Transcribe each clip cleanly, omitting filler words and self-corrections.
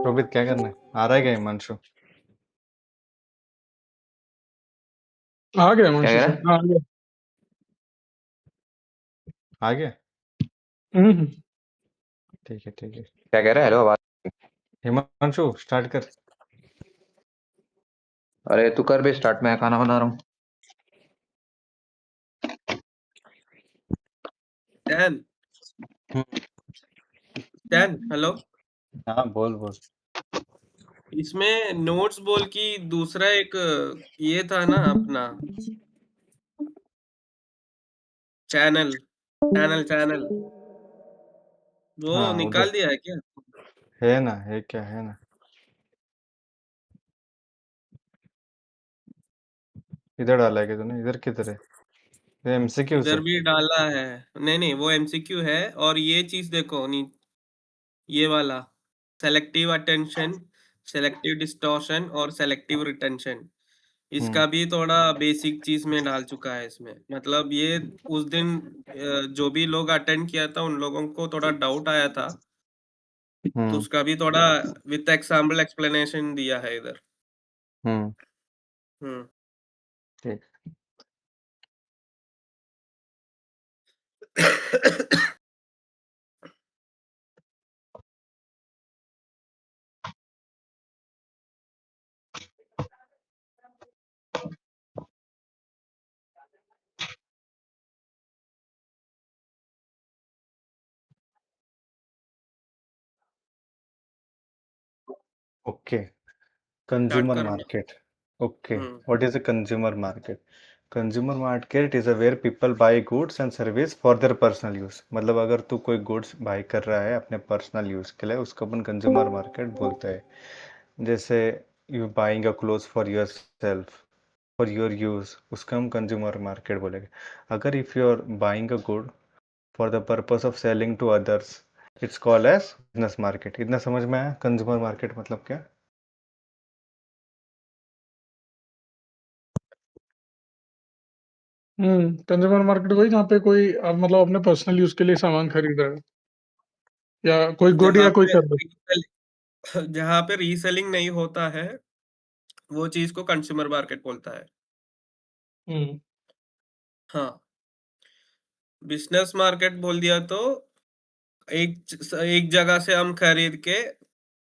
रोबित क्या करना है? आ रहा है क्या हिमांशु? आ गया क्या हिमांशु कह से। रहा है? आ गया। आ गया? हम्म। ठीक है ठीक है। क्या कह रहा है? हेलो, आवाज। हिमांशु स्टार्ट कर। अरे तू कर भी स्टार्ट, मैं खाना बना रहा हूँ। डैन हम्म, डैन हेलो। हाँ बोल बोल। इसमें नोट्स बोल की दूसरा एक ये था ना अपना चैनल चैनल चैनल वो हाँ निकाल उधर दिया है क्या? है ना, है क्या है ना। इधर डाला है क्या तूने? इधर किधर है? ये एमसीक्यू से। इधर भी डाला है। नहीं नहीं, वो एमसीक्यू है। और ये चीज देखो ये वाला सेलेक्टिव अटेंशन, सेलेक्टिव डिस्टॉर्शन और सेलेक्टिव रिटेंशन, इसका भी थोड़ा बेसिक चीज में डाल चुका है इसमें। मतलब ये उस दिन जो भी लोग अटेंड किया था उन लोगों को थोड़ा डाउट आया था, तो उसका भी थोड़ा विथ एग्जाम्पल एक्सप्लेनेशन दिया है इधर। हम्म हम्म। ठीक। ओके, स्टार्ट consumer करना। market. Okay, hmm. what is a consumer market? Consumer market is a where people buy goods and service for their personal use. मतलब अगर तू कोई goods buy कर रहा है अपने personal use के लिए, उसको अपन consumer market बोलते हैं। जैसे you buying a clothes for yourself, for your use, उसका हम consumer market बोलेंगे। अगर if you are buying a good for the purpose of selling to others, it's called as business market. इतना समझ में आया consumer market मतलब क्या? कंज्यूमर मार्केट वही जहाँ पे कोई मतलब अपने पर्सनल यूज के लिए सामान खरीद रहा है या कोई गुड जहाँ या कोई पे सर्विस। जहाँ पे रीसेलिंग नहीं होता है वो चीज को कंज्यूमर मार्केट बोलता है। हम्म। हाँ, बिजनेस मार्केट बोल दिया तो एक जगह से हम खरीद के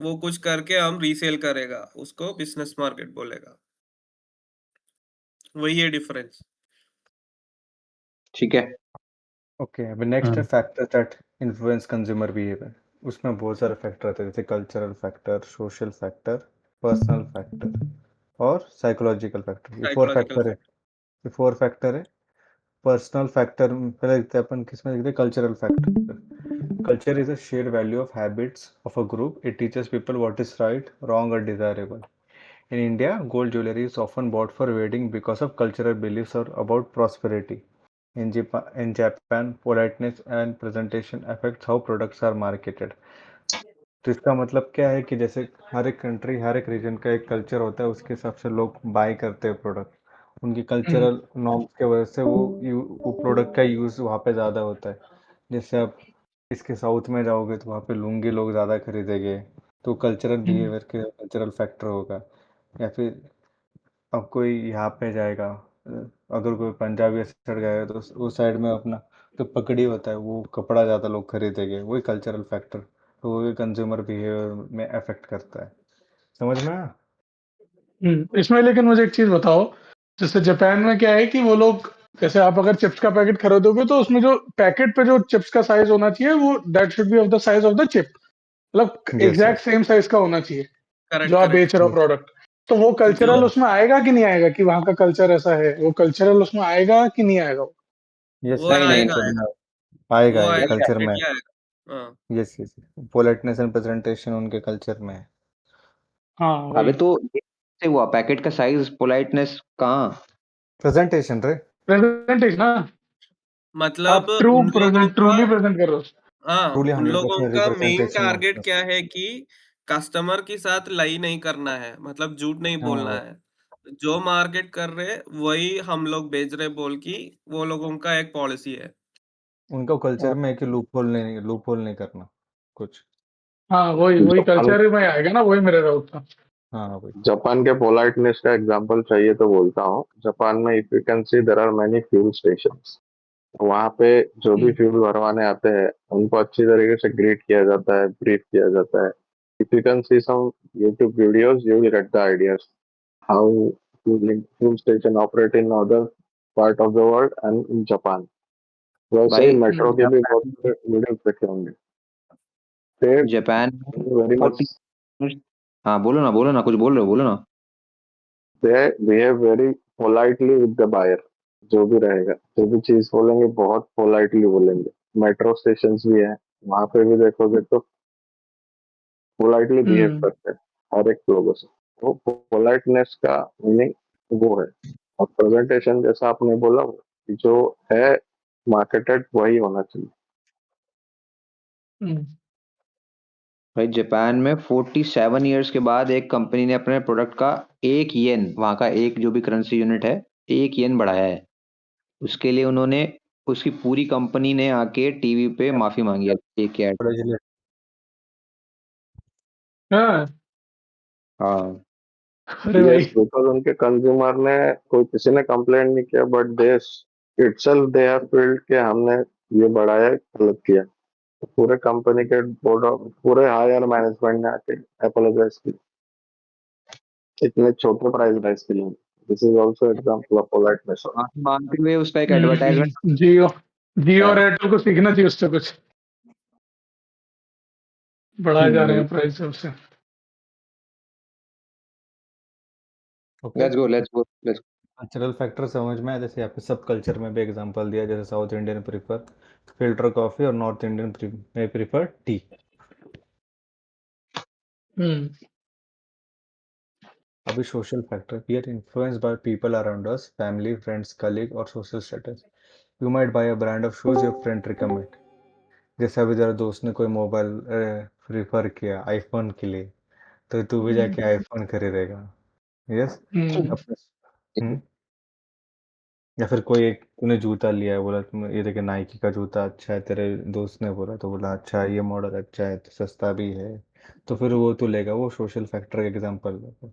वो कुछ करके हम रीसेल करेगा, उसको बिजनेस मार्केट बोलेगा। वही है डिफरेंस। ठीक है। ओके, अब नेक्स्ट है factor that influence consumer behaviour. उसमें बहुत सारे फैक्टर आते हैं, जैसे cultural factor, social factor, personal factor और साइकोलॉजिकल फैक्टर। ये फोर साइकोलॉजिकल फैक्टर है। फैक्टर। ये फोर फैक्टर है। पर्सनल फैक्टर पहले देखते हैं अपन, किसमें देखते हैं? Cultural factor. Culture is a share value of habits of a group. It teaches people what is right, wrong और desirable. In India, gold jewelry is often bought for wedding because of cultural beliefs or about prosperity. In Japan, politeness and presentation affects how products are marketed. तो इसका मतलब क्या है कि जैसे हर एक country, हर एक रीजन का एक कल्चर होता है, उसके हिसाब से लोग बाय करते हैं प्रोडक्ट। उनकी कल्चरल नॉर्म्स के वजह से वो प्रोडक्ट का यूज़ वहाँ पे ज़्यादा होता है। जैसे आप इसके साउथ में जाओगे तो वहाँ पे लुंगी लोग ज़्यादा खरीदेंगे, तो कल्चरल बिहेवियर के कल्चरल फैक्टर होगा। या फिर अब कोई यहाँ पे जाएगा, अगर कोई पंजाबी साइड गया तो उस साइड में अपना तो पगड़ी होता है, वो कपड़ा ज़्यादा लोग खरीदेंगे, वही कल्चरल फैक्टर। तो वो भी कंज्यूमर बिहेवियर में अफेक्ट करता है। समझ में आया? इसमें लेकिन मुझे एक चीज बताओ, जैसे जापान में क्या है कि वो लोग, जैसे आप अगर चिप्स का पैकेट खरीदोगे तो उसमें जो पैकेट पे जो चिप्स का साइज होना चाहिए वो that should be of the size of the chip, मतलब yes exact yes same size का होना चाहिए जो करेक्ट आप करेक्ट। बेच रहे हो प्रोडक्ट। तो वो जो कल्चरल उसमें आएगा कि नहीं आएगा, कि वहाँ का कल्चर ऐसा है, वो कल्चरल उसमें आएगा कि नहीं आएगा? यस वो यस, नहीं नहीं आएगा कल्चर आएगा। में आएगा, वो आएगा आएगा, कल्चर में। डेफिनेटली आएगा। हाँ। Yes yes, politeness and presentation उनके कल्चर में है। हाँ अबे वही तो ये से हुआ पैकेट का साइज, पोलाइटनेस कहाँ? प्रेजेंटेशन रे। प्रेजेंटेशन ना, मतलब आप ट्रू उन लोगों प्रेजेंट, का, ट्रूली प्रेजेंट कर रहे हो। हाँ, ट्रूली उन हंड्रेड लोगों परसेंट का मेन रिप्रेजेंटेशन टारगेट होता क्या है कि कस्टमर के साथ लाई नहीं करना है, मतलब झूठ नहीं है। बोलना हाँ, है। जो मार्केट कर रहे वही हम लोग बेच रहे बोल की वो लोगों का एक पॉलिसी है। उनका कल्चर हाँ। में है कि लूप होल नहीं करना कुछ। हाँ वही वही जापान कल्चर में आएगा ना, वही मेरा डाउट था। हाँ वही। जापान के पोलाइटनेस का एग्जांपल चाहिए तो बोलता हूँ। जापान में if you can see there are many fuel stations. वहां पे जो भी हम्म, फ्यूल भरवाने आते हैं उनको अच्छी तरीके से ग्रीट किया जाता है, ब्रीफ किया जाता है। If you can see some YouTube videos you will get the ideas how fuel station operate in other part of the world and in Japan. वैसे ही भाई मेट्रो के भी बहुत जापान सारे वीडियोस देखे होंगे। दे जापान में वेरी मच 40। हाँ बोलो ना, कुछ बोल रहे हो, बोलो ना। They behave very politely with the buyer. जो भी रहेगा, जो भी चीज बोलेंगे बहुत पोलाइटली बोलेंगे। मेट्रो स्टेशन भी है, वहां पे भी देखोगे तो पोलाइटली बिहेव हम्म, करते हैं हर एक लोगों से। वो पोलाइटनेस का मीनिंग वो है। और प्रेजेंटेशन जैसा आपने बोला, जो है मार्केटेड वही होना चाहिए। हम्म, भाई जापान में 47 ईयर्स के बाद एक कंपनी ने अपने प्रोडक्ट का 1 येन, वहाँ का एक जो भी करेंसी यूनिट है, 1 येन बढ़ाया है। उसके लिए उन्होंने, उसकी पूरी कंपनी ने आके टीवी पे माफी मांगी है, एक ऐड। हाँ, हाँ अरे यस, भाई। बिकॉज उनके कंज्यूमर ने, कोई किसी ने कंप्लेंट नहीं किया, but they itself they have field कि हमने ये बढ़ाया, गलत किया। तो पूरे कंपनी के बोर्ड ऑफ, पूरे हायर मैनेजमेंट ने आके अपोलोजाइज की इतने छोटे प्राइस राइज के लिए। This is also example of politeness. माफी मांगते हुए उसका एक एडवर्टाइजमेंट जियो जियो है। और एयरटेल को सीखना चाहिए उससे कुछ, बढ़ाए जा रहे हैं प्राइस उससे। Okay. Let's go let's go let's. Cultural factor समझ में आया, जैसे यहाँ पे सब कल्चर में भी एग्जांपल दिया, जैसे South Indian prefer filter coffee और नॉर्थ इंडियन में प्रीफर टी। हम्म, अभी social factor, we are influenced by people around us, family, friends, colleague और social status. You might buy a brand of shoes your friend recommend. जैसे अभी तेरा दोस्त ने कोई मोबाइल प्रीफर किया आईफोन के लिए, तो तू भी जाके आईफोन खरीदेगा। यस। हम्म, अपने हम्म। या फिर कोई एक तूने जूता लिया है, बोला तुम ये देखे नाइकी का जूता अच्छा है, तेरे दोस्त ने बोला तो बोला अच्छा है, ये मॉडल अच्छा है, तो सस्ता भी है, तो फिर वो तू लेगा। वो सोशल फैक्टर का एग्जांपल है।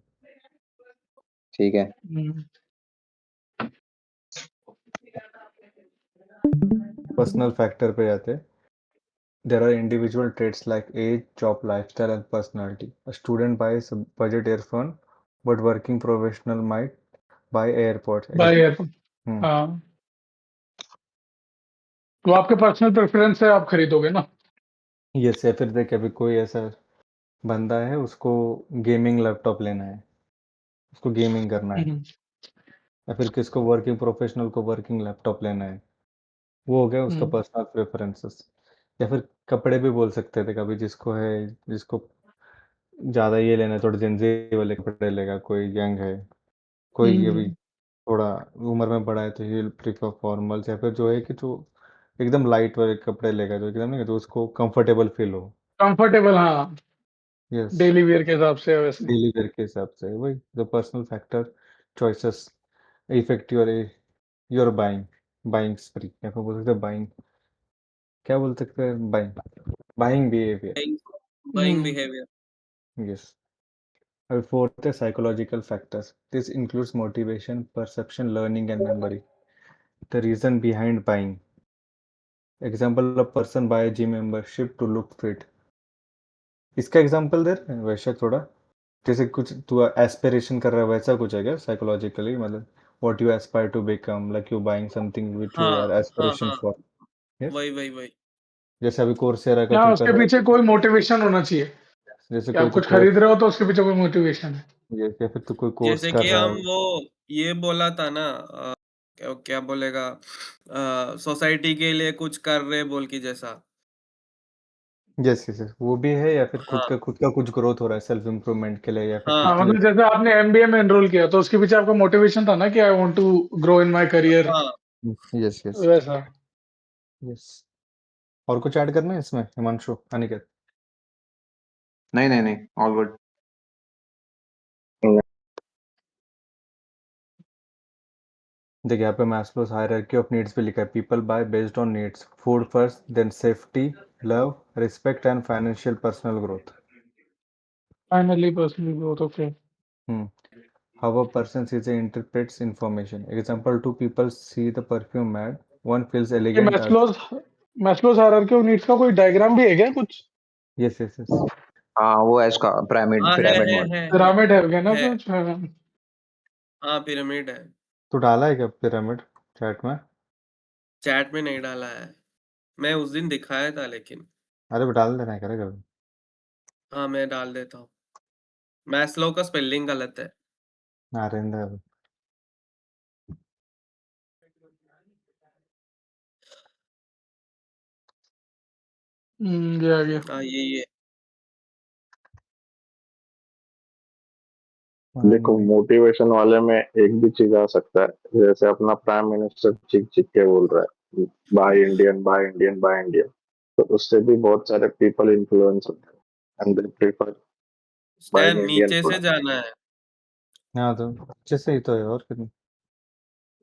ठीक है। हम्म, पर्सनल फैक्टर पे जाते, there are individual traits like age, job, lifestyle and personality. A student buys a budget earphone, but working professional might buy AirPods. Buy airport. Hmm. हाँ, तो आपके पर्सनल प्रेफरेंस है, आप खरीदोगे ना। यस। या फिर देख, अभी कोई ऐसा बंदा है, उसको गेमिंग लैपटॉप लेना है, उसको गेमिंग करना है। हम्म, या फिर किसको वर्किंग प्रोफेशनल को वर्किंग लैपटॉप लेना है। वो हो गया उसका हम्म, पर्सनल प्रेफरेंसेस। या फिर कपड़े भी बोल सकते थे, कभी जिसको है, जिसको ज़्यादा ये लेना है, थोड़े जेंजी वाले कपड़े लेगा, कोई यंग है, कोई अभी हम्म, थोड़ा उम्र में बड़ा है तो ही प्रीफर फॉर्मल्स। या फिर जो है कि जो एकदम लाइट वाले कपड़े लेगा, जो एकदम नहीं, तो उसको कंफर्टेबल फील हो। कंफर्टेबल, हाँ, यस। डेली वेयर के हिसाब से वैसे। डेली वेयर के हिसाब से वही the personal factor choices effect your buying buying स्प्री, या फिर बोल सकते हैं बाइंग, क्या बोल सकते हैं, buying buying behaviour. buying hmm, behavior. Yes. अब फोर्थ है psychological factors, this includes motivation, perception, learning and memory, the reason behind buying. Example, a person buy gym membership to look fit. इसका example दे रहे हैं वैसे थोड़ा, जैसे कुछ तू एस्पिरेशन कर रहा है वैसा कुछ है क्या साइकोलॉजिकली, मतलब what you aspire to become, like you buying something which you हाँ आर हाँ एस्पिरेशन हाँ, फॉर। यस। वही जैसे अभी कोर्सेरा का क्या तू कर उसके रहा पीछे कोई मोटिवेशन होना चाहिए, है, जैसे कि कोई आप तू कुछ कोर्स, खरीद रहे हो तो उसके पीछे कोई मोटिवेशन है। या फिर तू कोई कोर्स जैसे कर कि रहा हम है। वो ये बोला था ना, क्या क्या बोलेगा, सोसाइटी के लिए कुछ कर रहे बोल की जैसा। यस यस, वो भी है। या फिर हाँ खुद का कुछ ग्रोथ हो रहा है सेल्फ इम्प्रूवमेंट के लिए, या फिर हाँ खुद हाँ, के लिए। मतलब जैसे आपने एमबीए में एनरोल किया तो उसके पीछे आपका मोटिवेशन था ना कि I want to grow in my career, हाँ। यस यस वैसा। यस। और कुछ ऐड करना है इसमें, हिमांशु, अनिकेत? नहीं नहीं नहीं, ऑल गुड। देख यहाँ पे मैस्लोस हायरार्की ऑफ नीड्स पे लिखा है, people buy based on needs, food first, then safety, love, respect and financial personal growth. Finally personal growth, okay. How a person sees and interprets information. Example, two people see the perfume ad. One feels ये elegant. Maslow's hierarchy of needs का कोई diagram भी है क्या कुछ? Yes, yes, yes. हाँ वो है इसका पिरामिड हाँ पिरामिड मॉडल. पिरामिड है क्या ना है। कुछ? हाँ. हाँ पिरामिड है. तू डाला है क्या पिरामिड चैट में? चैट में नहीं डाला है, मैं उस दिन दिखाया था लेकिन. अरे डाल देना है करे कभी. हाँ मैं डाल देता हूँ. मैस्लो का स्पेलिंग गलत है. नारेंद्र. ये आ गया. हाँ ये देखो मोटिवेशन वाले में एक भी चीज आ सकता है, जैसे अपना प्राइम मिनिस्टर चीख चीख के बोल रहा है by Indian by Indian by Indian, तो उससे भी बहुत सारे पीपल इन्फ्लुएंस होते हैं and they prefer stand buying Indian नीचे से प्रोडक्ट. जाना है. हाँ तो अच्छे से ही तो है और कितनी.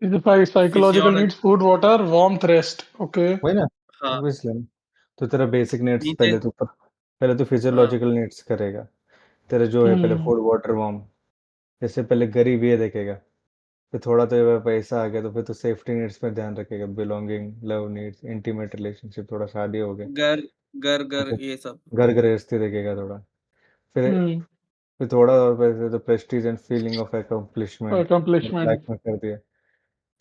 Psychological Physiology. Needs, food, water, warmth, rest. Okay. वही ना. हाँ ऑब्वियसली. तो तेरा बेसिक नीड्स नीचे. पहले तो फिजियोलॉजिकल नीड्स करेगा. तेरा जो है पहले फूड वाटर वार्म. जैसे पहले गरीब ये देखेगा, फिर थोड़ा तो ये पैसा आ गया तो फिर तो सेफ्टी नीड्स पे ध्यान रखेगा, belonging, love needs, intimate relationship, थोड़ा शादी हो गया घर घर घर तो ये सब. घर गृहस्थी देखेगा थोड़ा. फिर थोड़ा और पैसे तो prestige and feeling of accomplishment accomplishment. Black में कर दिया.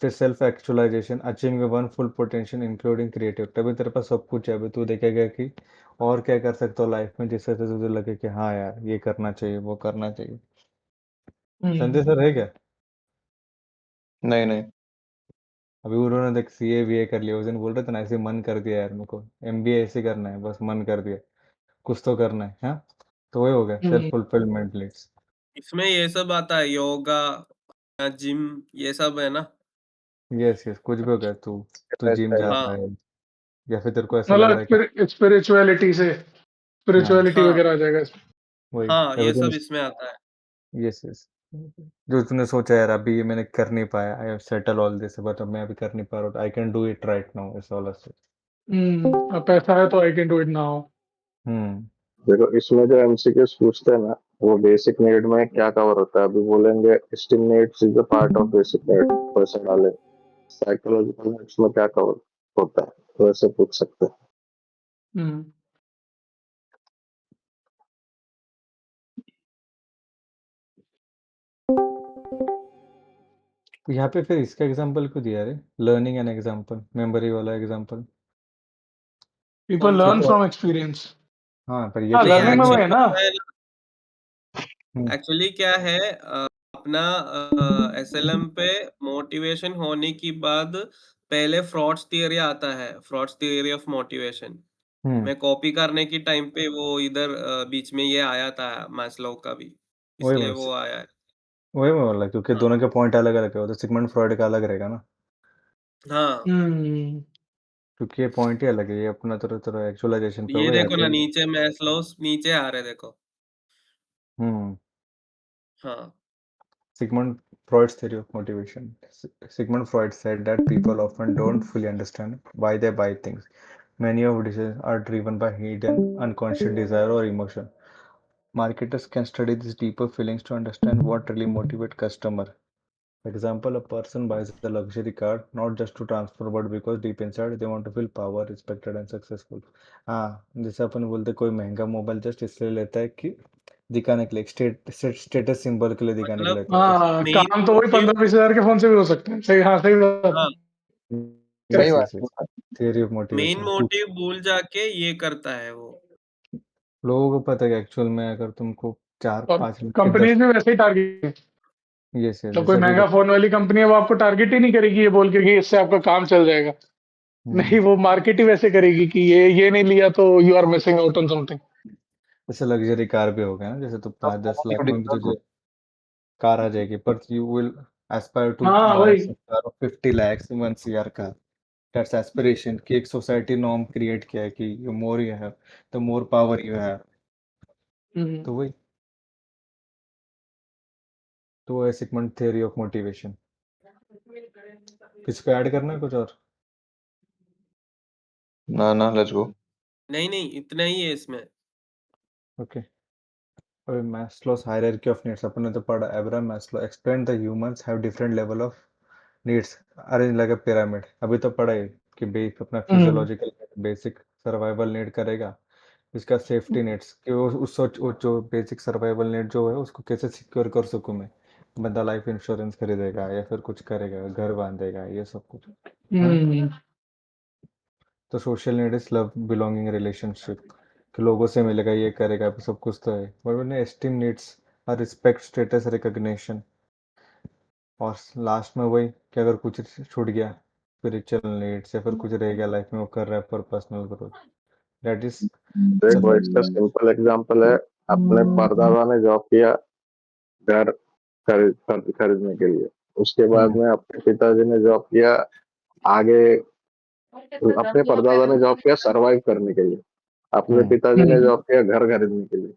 फिर self actualisation, achieving one full potential including creative. तभी तेरे पास सब कुछ है, अभी तू देखेगा कि और क्या कर सकता हो लाइफ में जिससे तुझे लगे कि हाँ यार ये करना चाहिए वो करना चाहिए. संजय सर है क्या? नहीं नहीं. अभी उन्होंने देख सीए बीए कर लिया, उस दिन बोल रहे थे ना ऐसे मन कर दिया यार मेरे को, एमबीए ऐसे करना है बस मन कर दिया, कुछ तो करना है. हाँ तो वही हो गया सेल्फ फुलफिलमेंट लीड्स. इसमें ये सब आता है, योगा, जिम, ये सब है ना. यस यस, कुछ भी हो गया. तू तू जिम जा हाँ रहा है या फिर तेरे को ऐसा लग रहा है कि मतलब स्पिरिचुअलिटी से, हाँ स्पिरिचुअलिटी हाँ वगैरह आ जाएगा इसमें. वही. हाँ अभी ये सब तूने इसमें आता है. यस यस, जो तूने सोचा यार अभी ये मैंने कर नहीं पाया, I have settle all this, but अब मैं अभी कर नहीं पा रहा, I can do it right now, it's all us. अब पैसा है तो I can do it now. Hmm. देखो इसमें जो एमसीक्यूज पूछते हैं ना, वो बेसिक नीड में क्या कवर होता है, अभी बोलेंगे esteem needs is a part of basic need, वैसे डाले साइकोलॉजिकल नीड्स में क्या कवर होता है वैसे पूछ सकते हैं. यहाँ पे फिर इसका एग्जांपल क्यों दिया रे, लर्निंग एन एग्जांपल, मेमोरी वाला एग्जांपल. पीपल कौन सा? लर्न तो फ्रॉम एक्सपीरियंस. हाँ पर ये हाँ, तो नहीं लर्निंग में वो समझना. है ना. एक्चुअली क्या है, अपना एसएलएम पे मोटिवेशन होने के बाद पहले फ्रॉड्स थियरी आता है, फ्रॉड्स थियरी ऑफ मोटिवेशन. मैं कॉपी करने की टाइम पे वो इधर बीच में ये आया था मैस्लो का भी, वही इसलिए बस वो आया है. वही मैं बोला क्योंकि हाँ दोनों के पॉइंट अलग अलग है, वो तो सिगमंड फ्रॉइड का अलग रहेगा ना, हाँ. क्योंकि ये पॉइंट ही अलग है, ये अपना थोड़ा थोड़ा एक्चुअलाइजेशन पे ये होगा देखो यार ना, ये. नीचे मैस्लो नीचे आ रहे देखो. हम्म. हाँ Sigmund Freud's theory of motivation. Sigmund Freud said that people often don't fully understand why they buy things. Many of decisions are driven by hidden, unconscious desire or emotion. Marketers can study these deeper feelings to understand what really motivates customer. For example, a person buys a luxury car not just to transfer, but because deep inside they want to feel power, respected and successful. हाँ जैसे अपन बोलते कोई महंगा mobile just इसलिए लेता है कि दिखाने के लिए, स्टेटस सिंबल के लिए दिखाने के लिए मतलब लेता है. हाँ, मेन काम तो वही मोटिव. 15-20 हजार के फोन से भी हो सकता है. सही, हाँ सही बात. हाँ सही यस बात yes yes, theory of main motivation. तू मोटिव भूल जाके ये करता है वो. लोगों को पता है कि एक्चुअल में अगर तुमको चार और पाँच लाख के कंपनीज 10. भी वैसे ही टारगेट. यस यस तो यस कोई अभी महंगा देख. फोन वाली कंपनी है, वो आपको टारगेट ही नहीं करेगी ये बोल के कि इससे आपका काम चल जाएगा. नहीं, वो मार्केट ही वैसे करेगी कि ये नहीं लिया तो you are missing out on something. जैसे लग्जरी कार भी हो गया ना, जैसे तो 5-10 लाख में भी तुझे कार आ जाएगी, पर यू विल एस्पायर टू हाँ बाय वही. Car of 50 lakhs 1 CR car. That's aspiration कि एक सोसाइटी नॉर्म क्रिएट किया है कि you more you have the more power you have. तो वही, तो वो है सिगमंड थ्योरी ऑफ मोटिवेशन. किसको ऐड करना है कुछ और? ना लेट्स गो। नहीं इतना ही है इसमें। ओके, अभी मैस्लोस हायरार्की ऑफ नीड्स अपन ने तो पढ़ा। Abraham Maslow explain the humans have different level of needs arrange like a pyramid. अभी तो पढ़ा है कि अपना फिजियोलॉजिकल बेसिक सर्वाइवल नीड करेगा, इसका सेफ्टी नेट्स कि वो जो बेसिक सर्वाइवल नीड जो है उसको कैसे सिक्योर कर सकूं मैं। बंदा लाइफ इंश्योरेंस खरीदेगा या फिर कुछ करेगा, घर बांधेगा, ये सब कुछ। हाँ? तो social need is love, belonging, relationship, कि लोगों से मिलेगा, ये करेगा, सब कुछ तो है। But esteem needs are respect, status, recognition. और लास्ट में वही कि अगर कुछ छूट गया, स्पिरिचुअल नीड्स, या फिर कुछ रह गया लाइफ में वो कर रहा है for personal growth, that is देखो इसका सिंपल एग्जांपल है, अपने परदादा ने जॉब किया घर खरीदने के लिए, उसके बाद में अपने पिताजी ने जॉब किया आगे, अपने परदादा ने जॉब किया सरवाइव करने के लिए, अपने पिताजी ने जॉब किया घर खरीदने के लिए।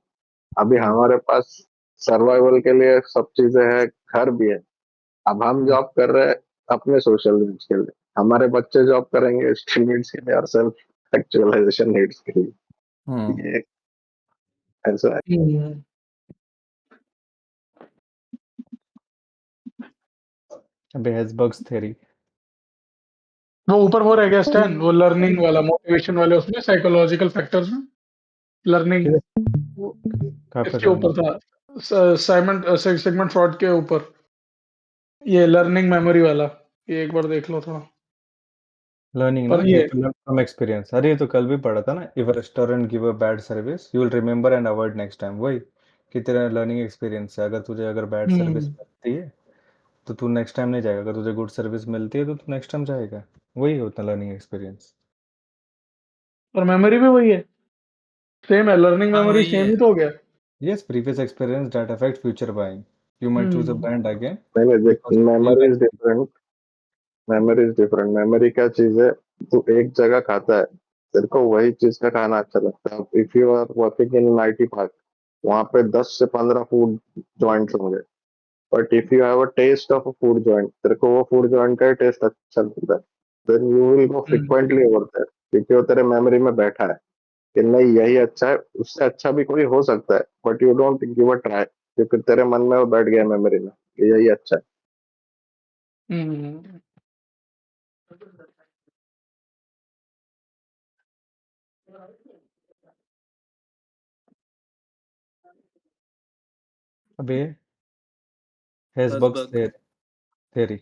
अभी हमारे पास सर्वाइवल के लिए सब चीजें हैं, घर भी है। अब हम जॉब कर रहे हैं अपने सोशल नीड्स के लिए, हमारे बच्चे जॉब करेंगे स्किल नीड्स के लिए और सेल्फ एक्चुअलाइजेशन नीड्स के लिए। ये ऐसा है। अभी हेज़बर्ग्स थ्योरी। वो ऊपर वो रह गया स्टैन, वो लर्निंग वाला, मोटिवेशन वाले, उसमें साइकोलॉजिकल फैक्टर्स में लर्निंग कहाँ पे इसके था? ऊपर था, सेगमेंट फ्रॉड के ऊपर, ये लर्निंग मेमोरी वाला, ये एक बार देख लो थोड़ा। लर्निंग ना, पर ये ये तो लर्न फ्रॉम एक्सपीरियंस। अरे ये तो कल भी पढ़ा था ना, if restaurant give a bad service you will remember and avoid next time. वही कि तेरा लर्निंग एक्सपीरियंस है, अगर तुझे अगर बैड सर्विस मिलती है तो तू नेक्स्ट टाइम नहीं जाएगा, अगर तुझे गुड सर्विस मिलती है तो तू नेक्स्ट टाइम जाएगा। वही होता है लर्निंग एक्सपीरियंस। और मेमोरी भी वही है, सेम है, लर्निंग हाँ मेमोरी वही सेम है। ही तो हो गया। Yes, previous experience that affect future buying. You might choose a brand again नहीं देख, because you believe memory in is different, memory is different. Memory क्या चीज है, तू एक जगह खाता है, तेरे को वही चीज का खाना अच्छा लगता है। If you are working in IT park, वहां पे 10 से 15 फूड जॉइंट्स होंगे, but if you have a taste of a food joint, तेरे को वो फूड जॉइंट का टेस्ट अच्छा लगता है, then you will go frequently over there, क्योंकि वो तेरे मेमोरी में बैठा है कि नहीं यही अच्छा है, उससे अच्छा भी कोई हो सकता है, but you don't give a try, क्योंकि तेरे मन में वो बैठ गया मेमोरी में कि यही अच्छा है। हम्म। अबे Hesburgh's Herzberg. theory.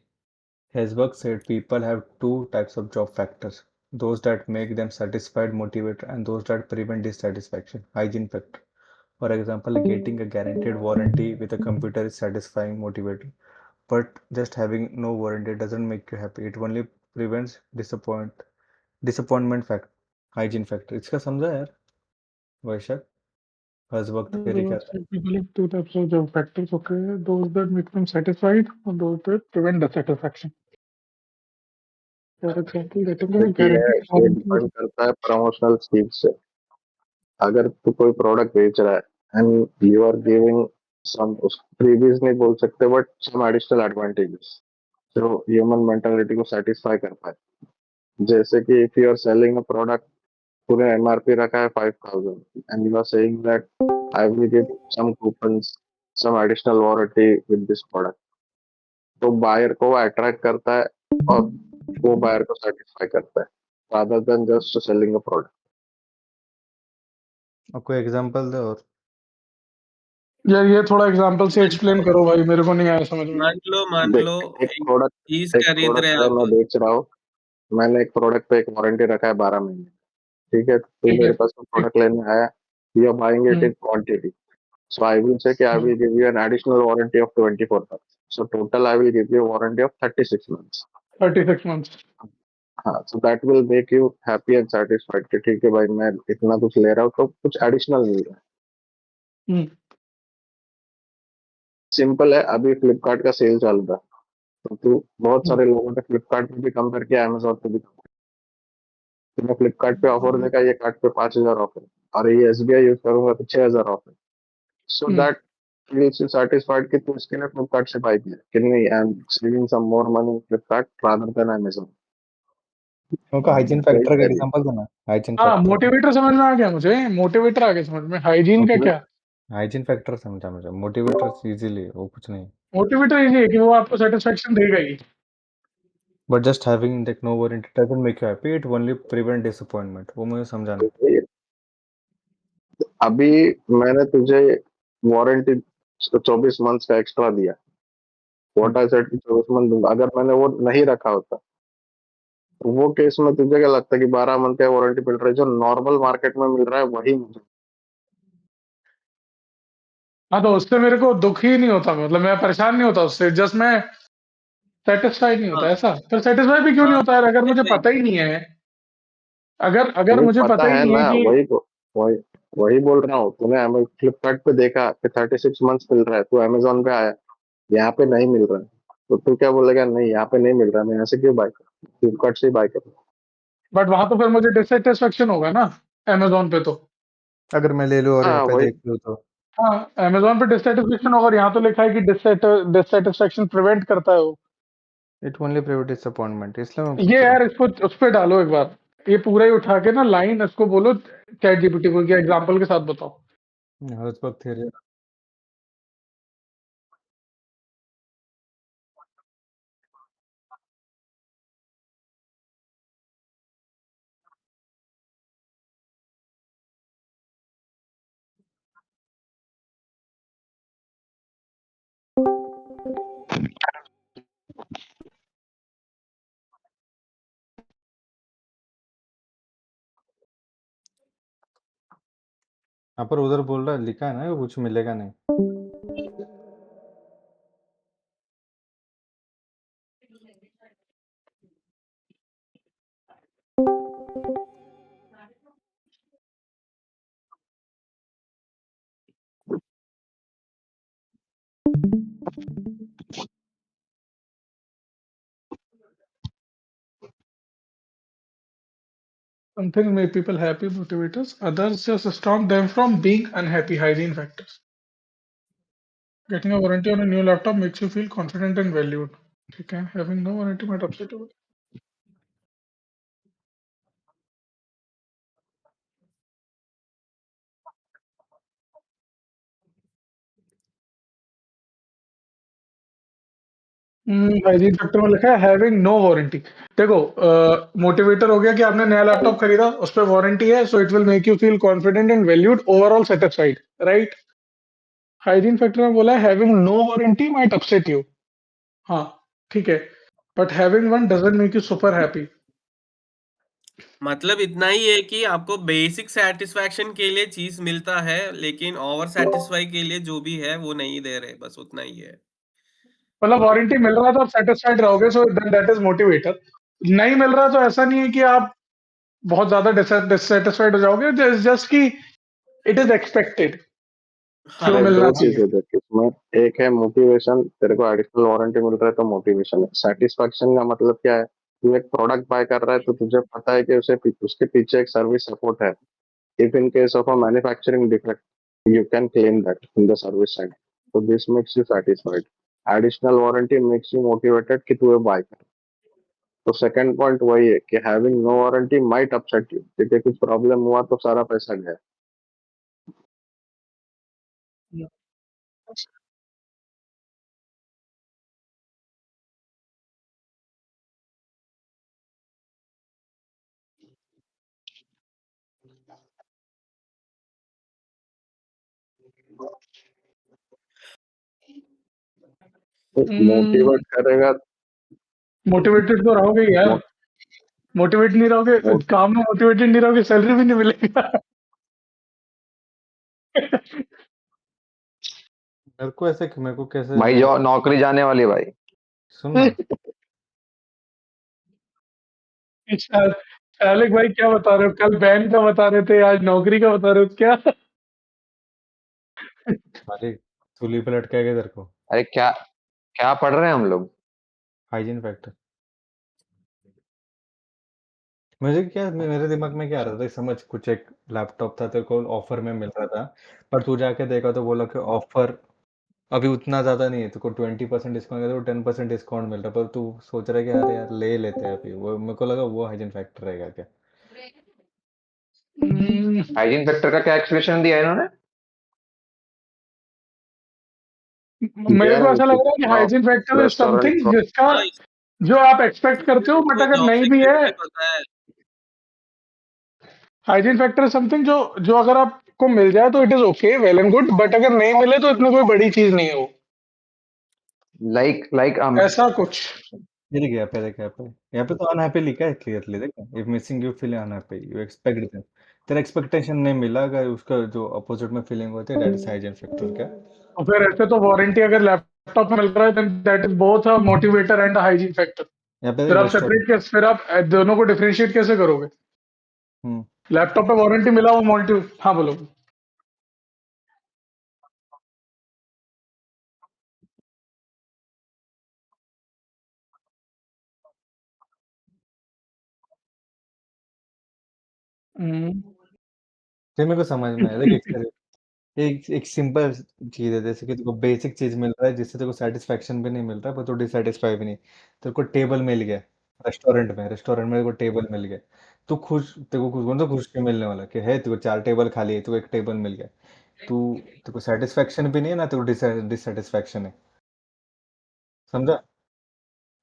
Hesburgh said people have two types of job factors: those that make them satisfied, motivated, and those that prevent dissatisfaction, hygiene factor. For example, getting a guaranteed warranty with a computer is satisfying, motivating, but just having no warranty doesn't make you happy. It only prevents disappointment factor, hygiene factor. इसका समझा यार वैशाख? Herzberg theory क्या था? People have two types of job factors, okay? Those that make them satisfied or those that prevent dissatisfaction. For example, getting a देखिए guaranteed ये warranty. Depend करता है promotional scheme से। अगर तू कोई प्रोडक्ट बेच रहा है and you are giving some, freebies नहीं बोल सकते बट सम एडिशनल एडवांटेजेस जो ह्यूमन मेंटालिटी को सेटिस्फाई कर पाए। जैसे कि if you are selling a product, तूने एमआरपी रखा है 5000 and you are saying that I will give some coupons, some additional warranty with this product, तो बायर को वो अट्रैक्ट करता है और वो बायर को सेटिस्फाई करता है rather than just selling a product। और कोई एग्जांपल दे और। यार ये थोड़ा एग्जांपल से एक्सप्लेन करो भाई, मेरे को नहीं आया समझ में। मान देख, लो एक एक चीज प्रोडक्ट एक खरीद प्रोडक्ट रहे है आप। मैं बेच रहा हूँ, मैंने एक प्रोडक्ट पे एक वारंटी रखा है 12 महीने, ठीक है, तो ठीक है। मेरे पास प्रोडक्ट लेने आया, you are buying it in quantity, so I will say कि I will give you an additional warranty of 24 months, so total I will give you a warranty of 36 months। 36 months। हाँ, so that will make you happy and satisfied कि ठीक है भाई मैं इतना कुछ ले रहा हूँ तो कुछ एडिशनल मिल रहा है। हम्म। सिंपल है, अभी फ्लिपकार्ट का सेल चल रहा है, तो तू बहुत सारे लोगों ने फ्लिपकार्ट पे भी कम करके अमेजोन पे भी कम, तुम्हें फ्लिपकार्ट पे ऑफर देगा ये कार्ड पे 5000 ऑफर, और ये एसबीआई यूज करूंगा तो 6000 offer, so that feel satisfied कि तू इसके लिए फ्लिपकार्ट से बाय किया कि नहीं, I am saving some more money Flipkart rather than Amazon. उनका हाइजीन वही फैक्टर का चाहिए एग्जांपल देना, हाइजीन हाँ, फैक्टर। मोटिवेटर समझ में आ गया मुझे, मोटिवेटर आ गया समझ में, हाइजीन का उसमें क्या? हाइजीन फैक्टर समझा मुझे, मोटिवेटर इजीली वो कुछ नहीं, मोटिवेटर ये है कि वो आपको सेटिस्फेक्शन देगा ही। But just having like no warranty doesn't make you happy, it only prevent disappointment, वो मुझे समझाना। अभी मैंने तुझे वारंटी 24 मंथ्स का एक्स्ट्रा दिया, व्हाट आई सेड कि 24 मंथ दूंगा, अगर मैंने वो नहीं रखा होता तो वो केस में तुझे क्या लगता है कि 12 मंथ का वारंटी मिल रहा है, जो नॉर्मल मार्केट में मिल रहा है वही मुझे। हाँ, तो उससे मेरे को दुख ही नहीं होता, मतलब मैं परेशान नहीं होता उससे, जस्ट मैं सेटिस्फाइड नहीं होता हाँ ऐसा। फिर सेटिस्फाई भी क्यों नहीं हाँ होता है अगर मुझे वही पता ही नहीं है, अगर तुम्हें मुझे पता पता ही है नहीं है ना, कि वही वही बोल रहा हूँ, तूने हमें फ्लिपकार्ट पे देखा कि 36 मंथ्स मिल रहा है, तू अमेजोन पे आया, यहाँ पे नहीं मिल रहा है, तो तू क्या बोलेगा, नहीं यहाँ पे नहीं मिल रहा, मैं यहाँ से क्यों बाय करूँ, फ्लिपकार्ट से ही बाय करूँ। बट वहां तो फिर मुझे डिससेटिस्फेक्शन होगा ना, अमेजोन पे तो। अगर मैं ले लूँ और यहाँ हाँ पे वही, देख लूँ तो हाँ, अमेजोन पे डिससेटिस्फेक्शन होगा और यहाँ तो लिखा है कि डिससेटिस्फेक्शन प्रिवेंट करता है वो। इट ओनली प्रिवेंट डिसअपॉइंटमेंट, इसलिए मैं ये पूछ रहा यार, इसको उस पे डालो एक बार, ये पूरा ही उठा के ना लाइन, इसको बोलो चैट जीपीटी को कि एग्जांपल के साथ बताओ। हूँ। हर्ट्सबर्ग थ्योरी। यहाँ पर उधर बोल रहा है, लिखा है ना ये कुछ मिलेगा नहीं। Something make people happy, motivators. Others just stop them from being unhappy. Hygiene factors. Getting a warranty on a new laptop makes you feel confident and valued. Okay, having no warranty might upset you. Hygiene factor में लिखा है having no warranty. देखो, motivator हो गया कि आपने नया laptop खरीदा, उस पर वारंटी है, so it will make you feel confident and valued, overall satisfied, right? Hygiene factor में बोला है having no warranty might upset you. हाँ, ठीक है, but having one doesn't make you super happy. मतलब इतना ही है कि आपको बेसिक सेटिस्फैक्शन के लिए चीज मिलता है, लेकिन ओवर सेटिस्फाई के लिए जो भी है वो नहीं दे रहे, बस उतना ही है। मतलब वारंटी मिल रहा है तो आप सेटिस्फाइड रहोगे, so then that is motivator. नहीं मिल रहा तो ऐसा नहीं है कि आप बहुत ज्यादा डिससेटिस्फाइड हो जाओगे, जस्ट कि इट इज एक्सपेक्टेड जो हाँ अरे मिलना दो चाहिए। चीजें देख इसमें, एक है मोटिवेशन, तेरे को एडिशनल वारंटी मिल रहा है तो मोटिवेशन है। सेटिस्फैक्शन का मतलब क्या है, तू एक प्रोडक्ट बाय कर रहा है तो तुझे पता है कि उसके पीछे एक सर्विस सपोर्ट है, if in case of a manufacturing defect you can claim that in the service side, so this makes you satisfied, additional warranty makes you motivated कि तू ये buy कर। तो सेकंड पॉइंट वही है कि having no warranty might upset you, क्योंकि कुछ प्रॉब्लम हुआ तो सारा पैसा गया। तो मोटिवेट करेगा, मोटिवेटेड तो रहोगे ही यार, मोटिवेट नहीं रहोगे, मोट, काम में मोटिवेटेड नहीं रहोगे, सैलरी भी नहीं मिलेगा। मेरे को कैसे भाई मैं, जो नौकरी जाने वाली भाई। सुन ना, शालिक भाई क्या बता रहे हो, कल बैंड का बता रहे थे, आज नौकरी का बता रहे हो क्या? खाली सूली पे लटकाएगा तेरे को। अरे क्या क्या पढ़ रहे हैं हम लोग? Hygiene factor. मुझे क्या, मेरे दिमाग में क्या आ रहा था, समझ, कुछ एक लैपटॉप था तेरे को ऑफर में मिल रहा था, पर तू जाके देखा तो बोला कि ऑफर अभी उतना ज्यादा नहीं है, तुमको 20% डिस्काउंट तो 10% डिस्काउंट मिल रहा है, पर तू सोच रहा है कि अरे यार ले लेते हैं अभी, वो मेरे को लगा वो हाइजीन फैक्टर रहेगा क्या। हम्म, हाइजीन फैक्टर का क्या एक्सप्लेनेशन दिया है इन्होंने? मेरे Yeah, को ऐसा which लग is रहा है कि hygiene factor is restaurant something जिसका हाँ, जो आप एक्सपेक्ट करते हो, बट इसको अगर जॉब नहीं भी है, सिक्योरिटी पता है। हाइजीन फैक्टर इज समथिंग जो जो अगर आपको मिल जाए तो it is okay, well and good, but अगर नहीं मिले तो इतनी कोई बड़ी चीज नहीं है वो, लाइक ऐसा कुछ। ये देख यहाँ पे तो अनहैप्पी लिखा है क्लियरली, देख if missing you feel unhappy you expect that, तेरा एक्सपेक्टेशन नहीं मिला, अगर उसका जो अपोजिट में फीलिंग होती है दैट इज हाइजीन फैक्टर क्या। और फिर ऐसे तो वारंटी अगर लैपटॉप में मिल रहा है, then that is both a motivator and a hygiene factor. यहाँ पे फिर देख आप रेस्टोरेंट। सेपरेट कैसे, फिर आप दोनों को डिफरेंशिएट कैसे करोगे? हम्म लैपटॉप पे वारंटी मिला, वो मोटिव, हाँ बोलो। हम्म, फिर मेरे को समझ में आया, देख एक सिंपल चीज है, जैसे कि तेको बेसिक चीज मिल रहा है जिससे तेको सेटिस्फेक्शन भी नहीं मिल रहा पर तू डिससेटिस्फाई भी नहीं, तेरे को टेबल मिल गया रेस्टोरेंट में तेको टेबल मिल गया, तू खुश, तेको खुश कौन सा खुश क्यों मिलने वाला कि है तेको 4 टेबल खाली है, तेको एक टेबल मिल गया, तू तेको सेटिस्फेक्शन भी नहीं है ना, तेको डिससेटिस्फेक्शन है, समझा।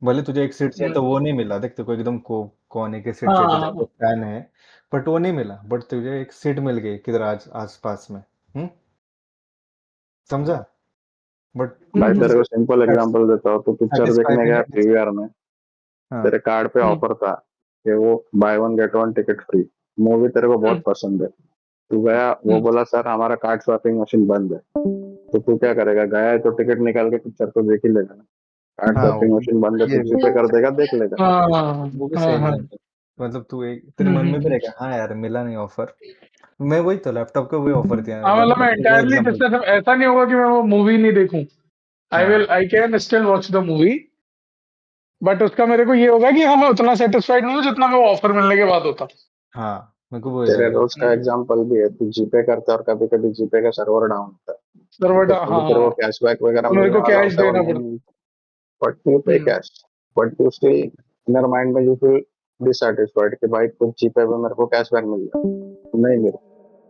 भले तुझे एक सीट चाहिए तो वो नहीं मिला, देख तेको एकदम कोने की सीट चाहिए जैसे हाँ, तो फैन है, बट वो नहीं मिला, बट तुझे एक सीट मिल गई किधर आज आस पास में, समझा, बट भाई तू तेरे को सिंपल एग्जांपल देता हूँ, तो पिक्चर सेटिस्फाई देखने भी गया नहीं। पीवीआर में, हाँ तेरे कार्ड पे हम्म, ऑफर था कि वो by one get one ticket free, movie तेरे को बहुत पसंद है, तू गया, वो हम्म, बोला सर हमारा कार्ड स्वैपिंग मशीन बंद है, तो तू क्या करेगा, गया है तो टिकट निकाल के पिक्चर तो देख ही लेगा ना। कार्ड हाँ स्वैपिंग मशीन बंद है तो ये भी जीपे कर देगा, देख लेगा। हाँ, वो भी हाँ, सही हाँ, एग्जाम्पल, मतलब तू एक तेरे हम्म, मन में भी रहेगा हाँ यार मिला नहीं ऑफर, मैं वही तो लैपटॉप का वही ऑफर दिया, हाँ, मतलब मैं लैपटॉप का वो इंटायरली, एग्जाम्पल। जैसे ऐसा नहीं होगा कि मैं वो मूवी नहीं देखूं, हाँ I can still watch the movie, but उसका मेरे को ये होगा कि हाँ, मैं उतना सेटिस्फाइड नहीं हूँ जितना मैं वो ऑफर मिलने के बाद होता। हाँ मेरे को वही तेरे लगेगा। रोज का एग्जाम्पल भी है, तू जीपे करता है और कभी कभी जीपे का सर्वर डाउन होता है, सर्वर, तो हाँ, तभी तेरे को हाँ, कैशबैक वगैरह तो मेरे मिलने को वाला कैश होता है और देना नहीं पड़ता। मिलता, but you pay hmm, cash, but you still inner mind में यू फील डिससेटिस्फाइड कि भाई कुछ जीपे पे मेरे को कैशबैक मिल गया, नहीं मिला,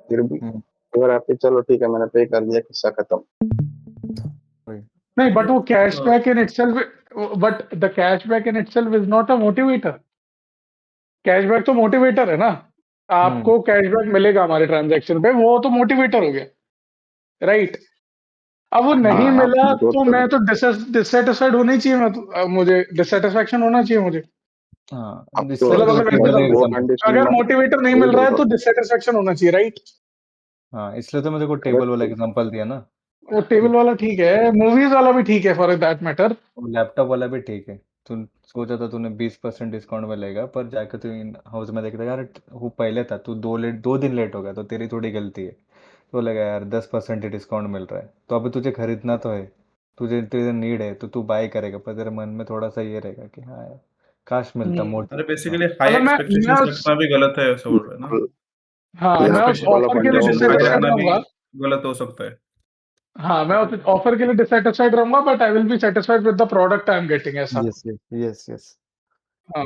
फिर भी हम्म, अगर आप चलो ठीक है मैंने पे कर दिया, किस्सा खत्म। वही नहीं, बट वो हाँ, cashback in itself, but the cashback in itself is not a motivator. Cashback तो मोटिवेटर है ना, हम्म आपको कैशबैक मिलेगा हमारे ट्रांजैक्शन पे, वो तो मोटिवेटर हो गया, राइट? अब वो हाँ नहीं आप मिला जो तो मैं तो डिससेटिस्फाइड होना ही चाहिए, मैं तो, मुझे डिससेटिस्फेक्शन होना चाहिए मुझे। हाँ, आप तो इसलिए मैं मतलब तेको अगर टेबल का वो एग्जाम्पल, कंडीशन अगर में मोटिवेटर नहीं वही मिल बोल रहा है रहा तो हूँ। डिससेटिस्फेक्शन होना चाहिए, राइट? हाँ इसलिए तो मैं तेको अगर टेबल वाला एग्जाम्पल दिया ना, वो कि टेबल वाला ठीक है, मूवीज वाला भी ठीक है फॉर दैट मैटर। लैपटॉप वाला भी ठीक है, तू सोचा था तूने 20% डिस्काउंट में लेगा, पर जाकर तू इन हाउस में देखता यार वो पहले था, तू 2 दिन लेट हो गया तो तेरी थोड़ी गलती है, तो लगा यार 10% ही डिस्काउंट मिल रहा है तो अभी तुझे खरीदना तो है, तुझे नीड है तो तू बाय करेगा, पर तेरे मन में थोड़ा सा ये रहेगा कि हाँ यार काश मिलता मोटी अरे डिस्काउंट। बेसिकली हाई मतलब मैं एक्सपेक्टेशंस उस, रखना भी गलत है, ऐसा बोल रहे हैं ना। हाँ, हाई मैं यहाँ पे उस एक वाला ऑफर के लिए एक्सपेक्टेशन हाई फंडामेंटल है, डिससेटिस्फाइड रखना भी रहूंगा। गलत हो सकता है। हाँ, मैं उस ऑफर के लिए डिससेटिस्फाइड रहूंगा, but I will be satisfied with the product I am getting, ऐसा। Yes yes yes yes. हाँ,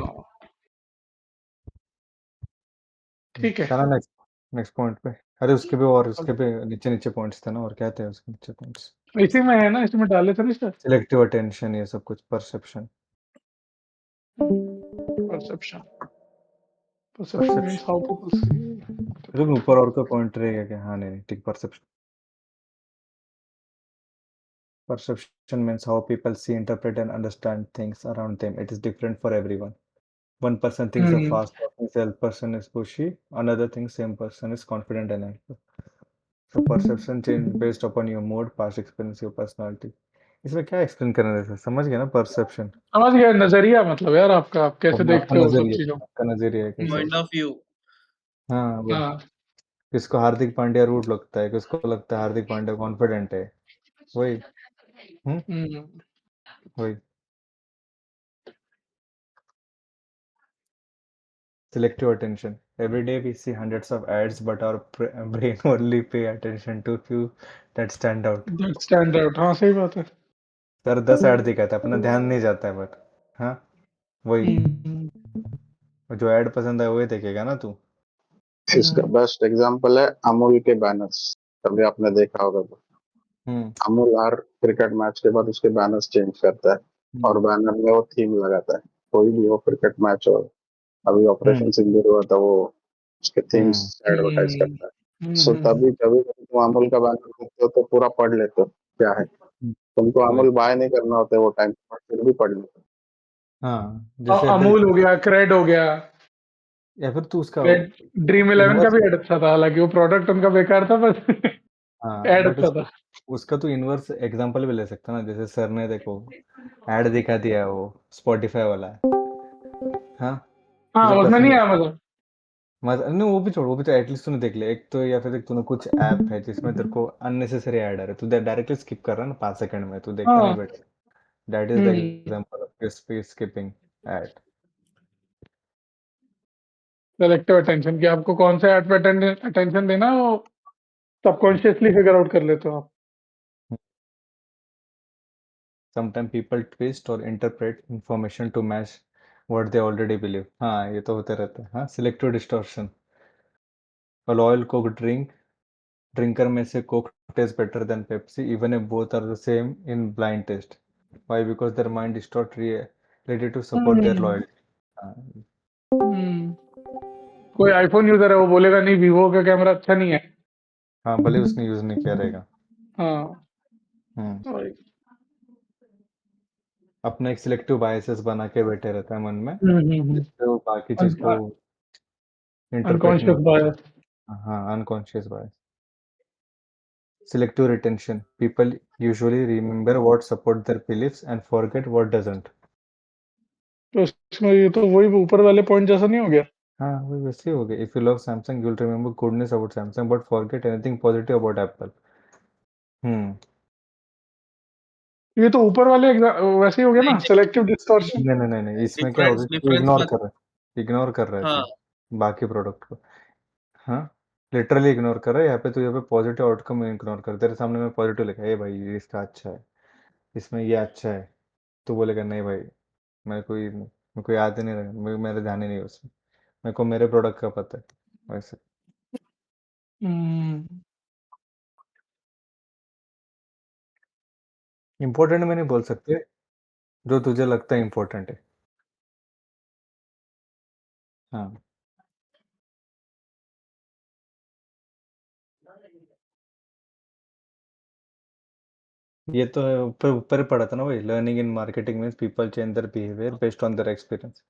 ठीक है। चला नेक्स्ट, नेक्स्ट पॉइंट पे, अरे उसके भी और उसके पे नीचे नीचे पॉइंट्स थे ना, और क्या थे उसके नीचे पॉइंट्स, इसी में है ना, इसमें डाले थे ना सर। सिलेक्टिव अटेंशन ये सब कुछ, perception, perception, perception means perception, how people see. तो ऊपर और कोई पॉइंट रहेगा क्या, हाँ नहीं नहीं ठीक, perception, perception means how people see, interpret and understand things around them. It is different for everyone. One person thinks a hmm, fast talking salesperson is pushy, another thinks same person is confident and helpful. So perception change based upon your mood, past experience, your personality. इसमें क्या explain करना है sir, समझ गया ना, perception, समझ गया, नजरिया मतलब यार आपका, आप कैसे आपका देखते हो सब नजरिया, चीजों को। आपका नजरिया है कैसे, हम्म, पॉइंट ऑफ व्यू। हाँ वही, हाँ, किसको हार्दिक पांड्या रूट लगता है, किसको लगता है हार्दिक पांड्या कॉन्फिडेंट है, वही, हम्म, वही, Selective attention. Every day we see hundreds of ads, but our brain only pay attention to few that stand out. That stand out. हाँ, सही बात है। सर 10 ऐड दिखाता है, अपना ध्यान नहीं जाता है, बट हाँ वही जो ऐड पसंद है वही देखेगा ना तू। इसका बेस्ट एग्जांपल है अमूल के बैनर्स। कभी आपने देखा होगा तो हम्म अमूल हर क्रिकेट मैच के बाद उसके बैनर्स चेंज करता है और बैनर में वो थीम लगाता है। कोई भी हो क्रिकेट मैच हो, अभी ऑपरेशन सिंदूर हुआ था, वो उसके थीम्स एडवर्टाइज करता है। सो तभी कभी कभी तुम अमूल का बैनर देखते हो तो पूरा पढ़ लेते हो क्या है। तुमको वही। अमूल बाय नहीं करना होता है वो टाइम, फिर भी पढ़ लेते हो। हाँ जैसे अमूल हो गया, क्रेड हो गया। या फिर तू उसका क्रेड ड्रीम 11 का इनवर्स। भी ऐड अच्छा था, हालांकि वो प्रोडक्ट उनका बेकार था, बस हाँ ऐड बट अच्छा था। उसका तू इनवर्स एग्जांपल भी ले सकता ना, जैसे सर ने देखो ऐड दिखा दिया, वो स्पॉटिफाई वाला है। हाँ हाँ, तुझे उसमें पसंद नहीं है, आया मजा। मजा नहीं, वो भी छोड़, वो भी तो एटलीस्ट तूने देख लिया एक तो, या फिर तूने कुछ ऐप है जिसमें तेरे को अननेसेसरी ऐड आ रहा है, तू डायरेक्टली स्किप कर रहा है ना 5 सेकंड में, तू देखता नहीं हाँ। बेटा। That is the example of skipping add. Selective attention, कि आपको कौन सा ऐड पे अटेंशन देना है, वो सबकॉन्शियसली फिगर आउट कर लेते हो आप। Sometimes people twist or interpret information to match what they already believe. हाँ ये तो होते रहता है। हाँ selective distortion. A loyal Coke drinker may say Coke tastes better than Pepsi even if both are the same in blind taste. Why? Because their mind distort ready to support their loyalty. हाँ कोई iPhone user है, वो बोलेगा नहीं Vivo का camera अच्छा नहीं है। हाँ भले उसने यूज नहीं किया रहेगा। हाँ। हम्म अपना एक सिलेक्टिव बायसेस बना के बैठे रहता है मन में, जिससे वो बाकी चीज को इंटरप्रेट नहीं अनकॉन्शियस होता। बायस। हाँ unconscious bias. Selective retention. People usually remember what support their beliefs and forget what doesn't. तो इसमें ये तो वही ऊपर वाले पॉइंट जैसा नहीं हो गया? हाँ वो वैसे ही हो गया। If you love Samsung, you'll remember goodness about Samsung, but forget anything positive about Apple. हम्म ये तो ऊपर वाले वैसे ही हो गया ना, नहीं सेलेक्टिव डिस्टॉर्शन। नहीं नहीं नहीं नहीं, इसमें क्या होगा डिफरेंस कि तू डिफरेंस इग्नोर कर रहा है हाँ तू बाकी प्रोडक्ट को। हाँ लिटरली इग्नोर कर रहा है। यहाँ पे तू यहाँ पे पॉजिटिव आउटकम इग्नोर कर, तेरे सामने में पॉजिटिव लिखा है, "ए भाई इसका अच्छा है, इसमें ये अच्छा है", तो बोलेगा नहीं भाई मेरे को याद ही नहीं रहा, मेरे ध्यान ही नहीं है उसमें, मेरे को मेरे प्रोडक्ट का पता है। वैसे इम्पोर्टेंट में नहीं बोल सकते, जो तुझे लगता है इम्पोर्टेंट है। हाँ ये तो है, ऊपर ऊपर पढ़ा था ना वही, learning in marketing means people change their behaviour based on their experience.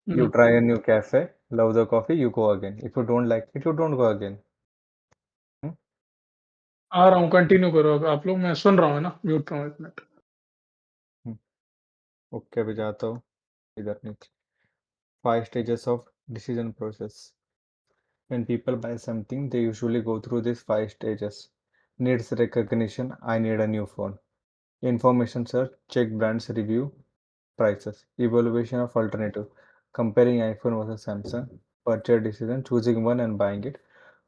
You try a new cafe, love the coffee, you go again. If you don't like it, you don't go again. Hmm? आ रहा हूँ, continue करो अब आप लोग, मैं सुन रहा हूँ, है ना, म्यूट रहा हूँ 1 मिनट। Hmm. ओके अभी जाता हूँ इधर नीचे। 5 stages of decision process. When people buy something, they usually go through these 5 stages. Needs recognition, I need a new phone. Information search, check brands review, prices. Evaluation of alternative, comparing iPhone versus Samsung. Purchase decision, choosing one and buying it.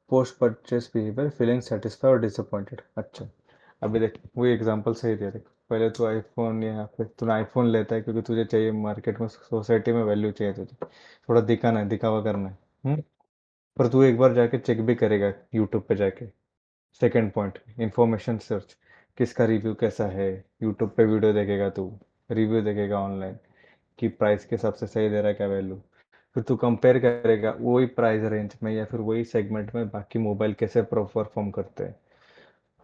Post purchase behaviour, feeling satisfied और disappointed. अच्छा अभी देख वही example सही दे रहे, पहले तू iPhone या फिर तू आईफोन लेता है क्योंकि तुझे चाहिए, मार्केट में सोसाइटी में वैल्यू चाहिए तुझे, थोड़ा दिखाना है, दिखावा करना है। पर तू एक बार जाके चेक भी करेगा यूट्यूब पे जाके। सेकंड पॉइंट इंफॉर्मेशन सर्च, किसका रिव्यू कैसा है, यूट्यूब पे वीडियो देखेगा तू, रिव्यू देखेगा ऑनलाइन कि प्राइस के हिसाब से सही दे रहा है क्या वैल्यू। फिर तू कंपेयर करेगा वही प्राइस रेंज में या फिर वही सेगमेंट में बाकी मोबाइल कैसे परफॉर्म करते हैं,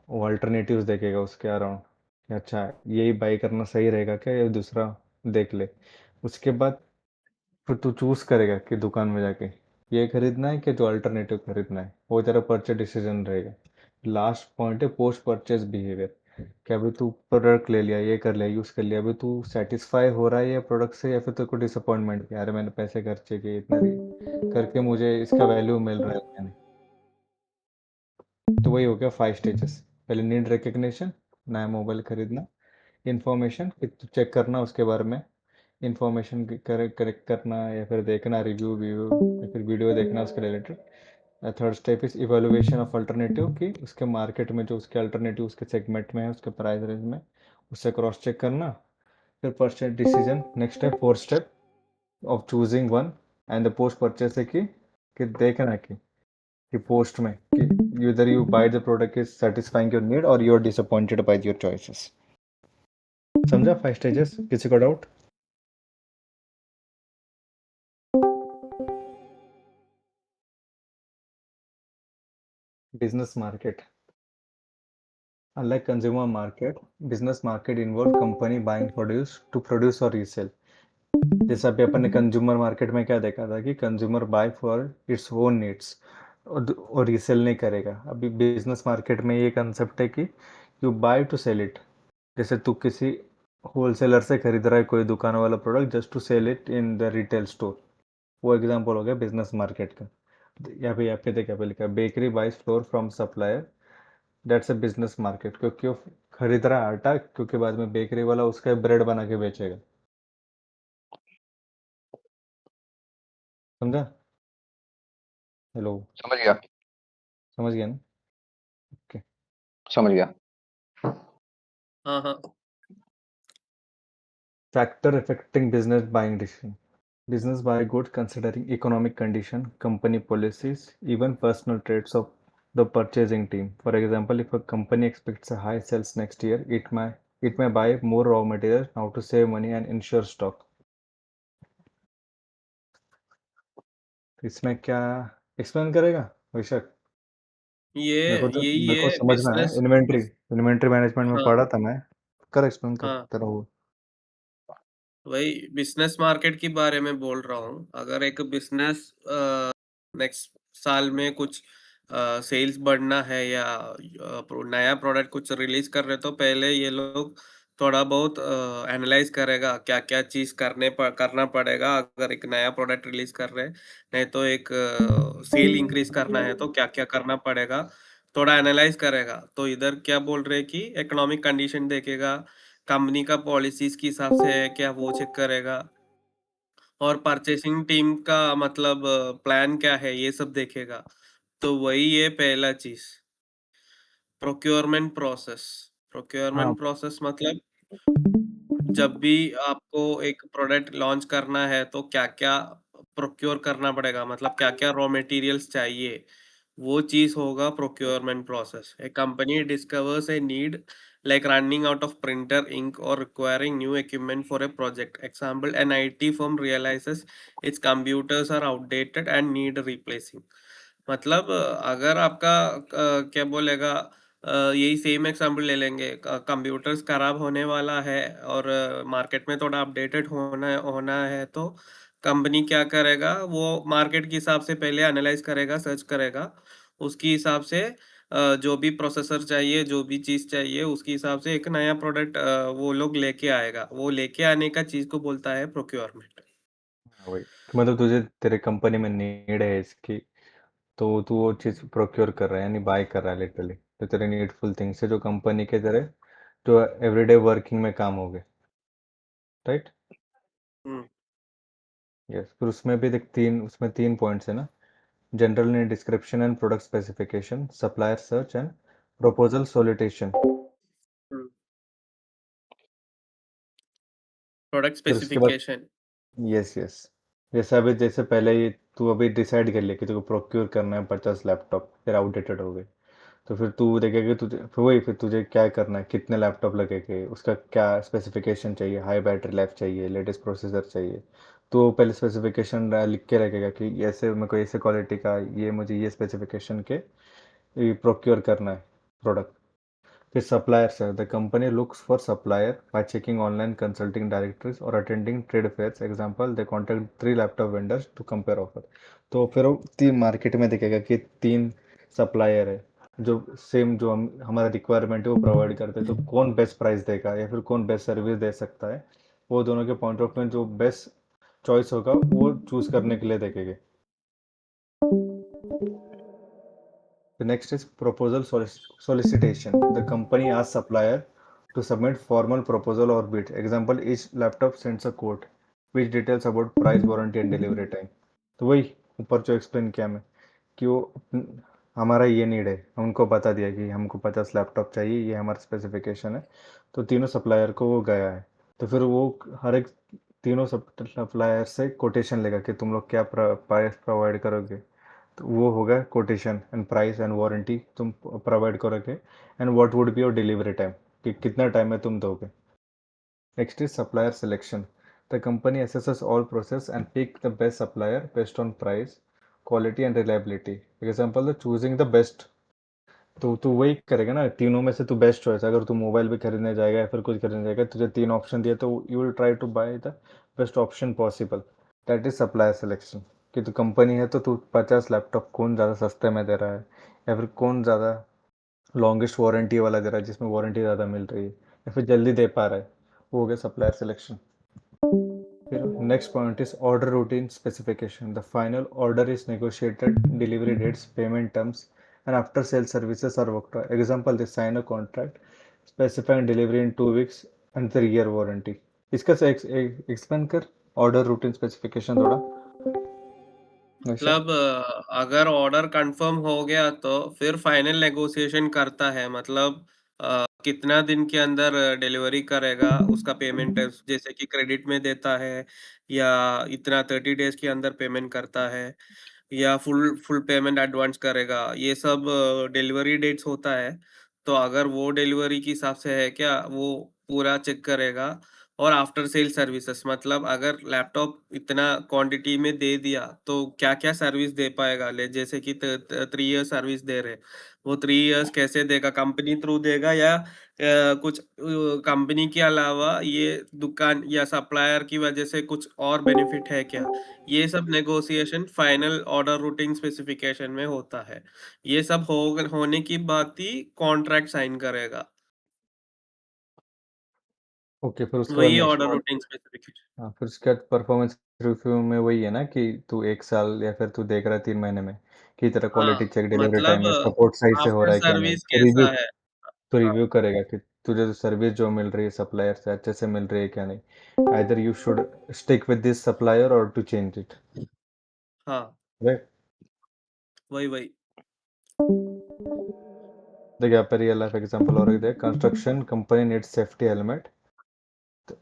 वो अल्टरनेटिव्स देखेगा उसके अराउंड। अच्छा यही बाई करना सही रहेगा क्या या दूसरा देख ले। उसके बाद फिर तू चूज करेगा कि दुकान में जाके ये खरीदना है कि जो अल्टरनेटिव खरीदना है, वो तेरा परचेज डिसीजन रहेगा। लास्ट पॉइंट है पोस्ट परचेज बिहेवियर, कि अभी तू प्रोडक्ट ले लिया, ये कर लिया, यूज कर लिया, अभी तू सेटिस्फाई हो रहा है या प्रोडक्ट से, या फिर तेरे को डिसअपॉइंटमेंट, यार मैंने पैसे खर्चे किए इतना करके मुझे इसका वैल्यू मिल रहा है या नहीं। तो वही हो गया 5 स्टेजेस। पहले नीड रिकग्निशन, नया मोबाइल खरीदना, इन्फॉर्मेशन कि तू चेक करना उसके बारे में, इंफॉर्मेशन करेक्ट करना या फिर देखना रिव्यू व्यू या फिर वीडियो देखना उसके related. Third step is evaluation of alternative, कि उसके मार्केट में जो उसके अल्टरनेटिव उसके सेगमेंट में है, उसके प्राइस रेंज में, उससे क्रॉस चेक करना। फिर परचेज डिसीजन, नेक्स्ट है fourth step of choosing one and the post purchase है कि देखना कि पोस्ट में कि either you buy the product is satisfying your need or you are disappointed by your choices। समझा 5 स्टेजेस? किसी को doubt? Business market. Unlike consumer market, business market involve company buying produce to produce or resell। जैसे अभी अपन ने consumer market में क्या देखा था कि consumer buy for its own needs और रीसेल नहीं करेगा। अभी बिजनेस मार्केट में ये कंसेप्ट है कि you buy to sell it. जैसे तू किसी होलसेलर से खरीद रहा है कोई दुकान वाला product just to sell it in the retail store, वो एग्जांपल हो गया बिजनेस मार्केट का। यहाँ पे देखा पे लिखा bakery buys flour from supplier, that's a business market, क्योंकि वो खरीद रहा है आटा, क्योंकि बाद में बेकरी वाला उसका ब्रेड बना के बेचेगा। समझा? हेलो, समझ गया समझ गया ना? ओके। समझ गया। हाँ हाँ factor affecting business buying decision. Business buy goods considering economic condition, company policies, even personal traits of the purchasing team. For example, if a company expects a high sales next year, it may buy more raw materials now to save money and ensure stock। इसमें क्या explain करेगा विशाख? ये मेरे को ये समझना है। Business. Inventory management में हाँ पढ़ा था मैं। कर एक्सप्लेन कर हाँ तेरा वो। वही बिजनेस मार्केट के बारे में बोल रहा हूँ। अगर एक बिजनेस नेक्स्ट साल में कुछ सेल्स बढ़ना है या नया प्रोडक्ट कुछ रिलीज कर रहे, तो पहले ये लोग थोड़ा बहुत एनालाइज करेगा क्या क्या चीज करना पड़ेगा। अगर एक नया प्रोडक्ट रिलीज कर रहे हैं, नहीं तो एक सेल इंक्रीज करना है तो क्या क्या करना पड़ेगा, थोड़ा एनालाइज करेगा। तो इधर क्या बोल रहे हैं कि इकोनॉमिक कंडीशन देखेगा, कंपनी का पॉलिसीज के हिसाब से है क्या वो चेक करेगा, और परचेसिंग टीम का मतलब प्लान क्या है ये सब देखेगा। तो वही है पहला चीज, प्रोक्योरमेंट प्रोसेस। हाँ प्रोक्योरमेंट प्रोसेस मतलब जब भी आपको एक प्रोडक्ट लॉन्च करना है तो क्या-क्या प्रोक्योर करना पड़ेगा, मतलब क्या-क्या रॉ मटेरियल्स चाहिए, वो चीज़ होगा procurement process. A company discovers a need like running out of printer ink or requiring new equipment for a project. Example, an IT firm realizes its computers are outdated and need replacing। मतलब अगर आपका क्या बोलेगा, यही same example ले लेंगे। Computers खराब होने वाला है और मार्केट में थोड़ा अपडेटेड होना होना है, तो कंपनी क्या करेगा, वो मार्केट के हिसाब से पहले एनालाइज करेगा, सर्च करेगा। उसके हिसाब से जो भी प्रोसेसर चाहिए, जो भी चीज़ चाहिए, उसके हिसाब से एक नया प्रोडक्ट वो लोग लेके आएगा। वो लेके आने का चीज़ को बोलता है प्रोक्योरमेंट। वही तो मतलब तुझे तेरे कंपनी में नीड है इसकी, तो तू वो चीज़ प्रोक्योर कर रहा है यानी बाय कर रहा है लिटरली। तो तेरे नीडफुल थिंग्स है जो कंपनी के तेरे जो एवरीडे वर्किंग में काम हो गए, राइट? हुँ। यस। फिर उसमें भी देख उसमें 3 पॉइंट्स है ना। General need description and product specification, supplier search and proposal solicitation. हुँ। प्रोडक्ट फिर उसके बाद स्पेसिफिकेशन। यस यस, जैसे पहले ये तू अभी डिसाइड कर लिया कि तुझे प्रोक्योर करना है 50 लैपटॉप, फिर आउटडेटेड हो गए। तो फिर तू देखेगा फिर तुझे क्या करना है, कितने लैपटॉप लगेंगे, उसका क्या स्पेसिफिकेशन चाहिए, हाई बैटरी लाइफ चाहिए, लेटेस्ट प्रोसेसर चाहिए। तो पहले स्पेसिफिकेशन लिख के रखेगा कि ऐसे मेरे को ऐसे क्वालिटी का ये मुझे ये स्पेसिफिकेशन के प्रोक्योर करना है प्रोडक्ट। फिर सप्लायर्स है, the company looks for supplier by checking online consulting directories और attending trade fairs. Example, they contact 3 laptop vendors to compare offer. तो फिर वो 3 मार्केट में दिखेगा कि 3 सप्लायर है जो सेम जो हमारा रिक्वायरमेंट है वो प्रोवाइड करते हैं, तो कौन बेस्ट प्राइस देगा या फिर कौन बेस्ट सर्विस दे सकता है, वो दोनों के पॉइंट ऑफ व्यू जो बेस्ट चॉइस होगा वो चूज करने के लिए देखेंगे। The next is proposal solicitation. The company asks supplier to submit formal proposal or bid. Example, each laptop sends a quote. Which details about price, warranty and delivery time. तो वही ऊपर जो एक्सप्लेन किया मैं कि वो हमारा ये नीड है, उनको बता दिया कि हमको 50 लैपटॉप चाहिए, ये हमारा स्पेसिफिकेशन है, तो तीनों सप्लायर को वो गया है। तो फिर वो हर एक तीनों सप्लायर से कोटेशन लेगा कि तुम लोग क्या प्राइस प्रोवाइड करोगे। तो वो होगा quotation and price and warranty तुम प्रोवाइड करोगे, and what would be your delivery time, कि कितना टाइम में तुम दोगे। Next is supplier selection. The company assesses all process and pick the best supplier based on price, quality and reliability. Example, the choosing the best. तो तू वही करेगा ना, तीनों में से तू बेस्ट चॉइस। अगर तू मोबाइल भी खरीदने जाएगा या फिर कुछ खरीदने जाएगा, तुझे 3 ऑप्शन दिया तो you will try to buy the best option possible. That is supplier selection. कि तू कंपनी है तो तू 50 लैपटॉप कौन ज़्यादा सस्ते में दे रहा है, या फिर कौन ज़्यादा लॉन्गेस्ट वारंटी वाला दे रहा है जिसमें वारंटी ज़्यादा मिल रही है, या फिर जल्दी दे पा रहा है। वो हो गया सप्लायर सिलेक्शन। फिर next point is order routine specification. The final order is negotiated, delivery dates, payment terms and after sale services are worked out. Example, they sign a contract specifying delivery in 2 weeks and 3 year warranty. इसका से explain कर order routine specification थोड़ा। मतलब अगर order confirm हो गया तो फिर फाइनल नेगोशिएशन करता है, मतलब कितना दिन के अंदर डिलीवरी करेगा, उसका पेमेंट जैसे कि क्रेडिट में देता है, या इतना 30 डेज के अंदर पेमेंट करता है, या फुल फुल पेमेंट एडवांस करेगा, ये सब डिलीवरी डेट्स होता है। तो अगर वो डिलीवरी के हिसाब से है क्या, वो पूरा चेक करेगा। और आफ्टर सेल सर्विसेज, मतलब अगर लैपटॉप इतना क्वांटिटी में दे दिया तो क्या क्या सर्विस दे पाएगा। ले जैसे कि 3 ईयर सर्विस दे रहे, वो 3 ईयर्स कैसे देगा, कंपनी थ्रू देगा या कुछ कंपनी के अलावा ये दुकान या सप्लायर की वजह से कुछ और बेनिफिट है क्या। ये सब negotiation final order routing specification में होता है। ये सब होने की बाद ही कॉन्ट्रैक्ट साइन करेगा। ओके, फिर उसके बाद वही next order point. Routing specification. हाँ, फिर उसके बाद परफॉर्मेंस रिव्यू में वही है ना कि तू 1 साल या फिर तू देख रहा है 3 महीने में कि तेरा हाँ, क्वालिटी चेक, डिलीवरी मतलब टाइम है, सपोर्ट सही से हो आफ्टर रहा है क्या नहीं, सर्विस तो रिव्यू, कैसा है। तो हाँ, रिव्यू करेगा कि तुझे जो सर्विस जो मिल रही है सप्लायर से अच्छे से मिल रही है क्या नहीं। Either you should stick with this supplier और टू चेंज इट, हाँ, राइट। वही वही। देखिए यहाँ पे रियल लाइफ एग्जांपल और एक construction company needs safety helmet.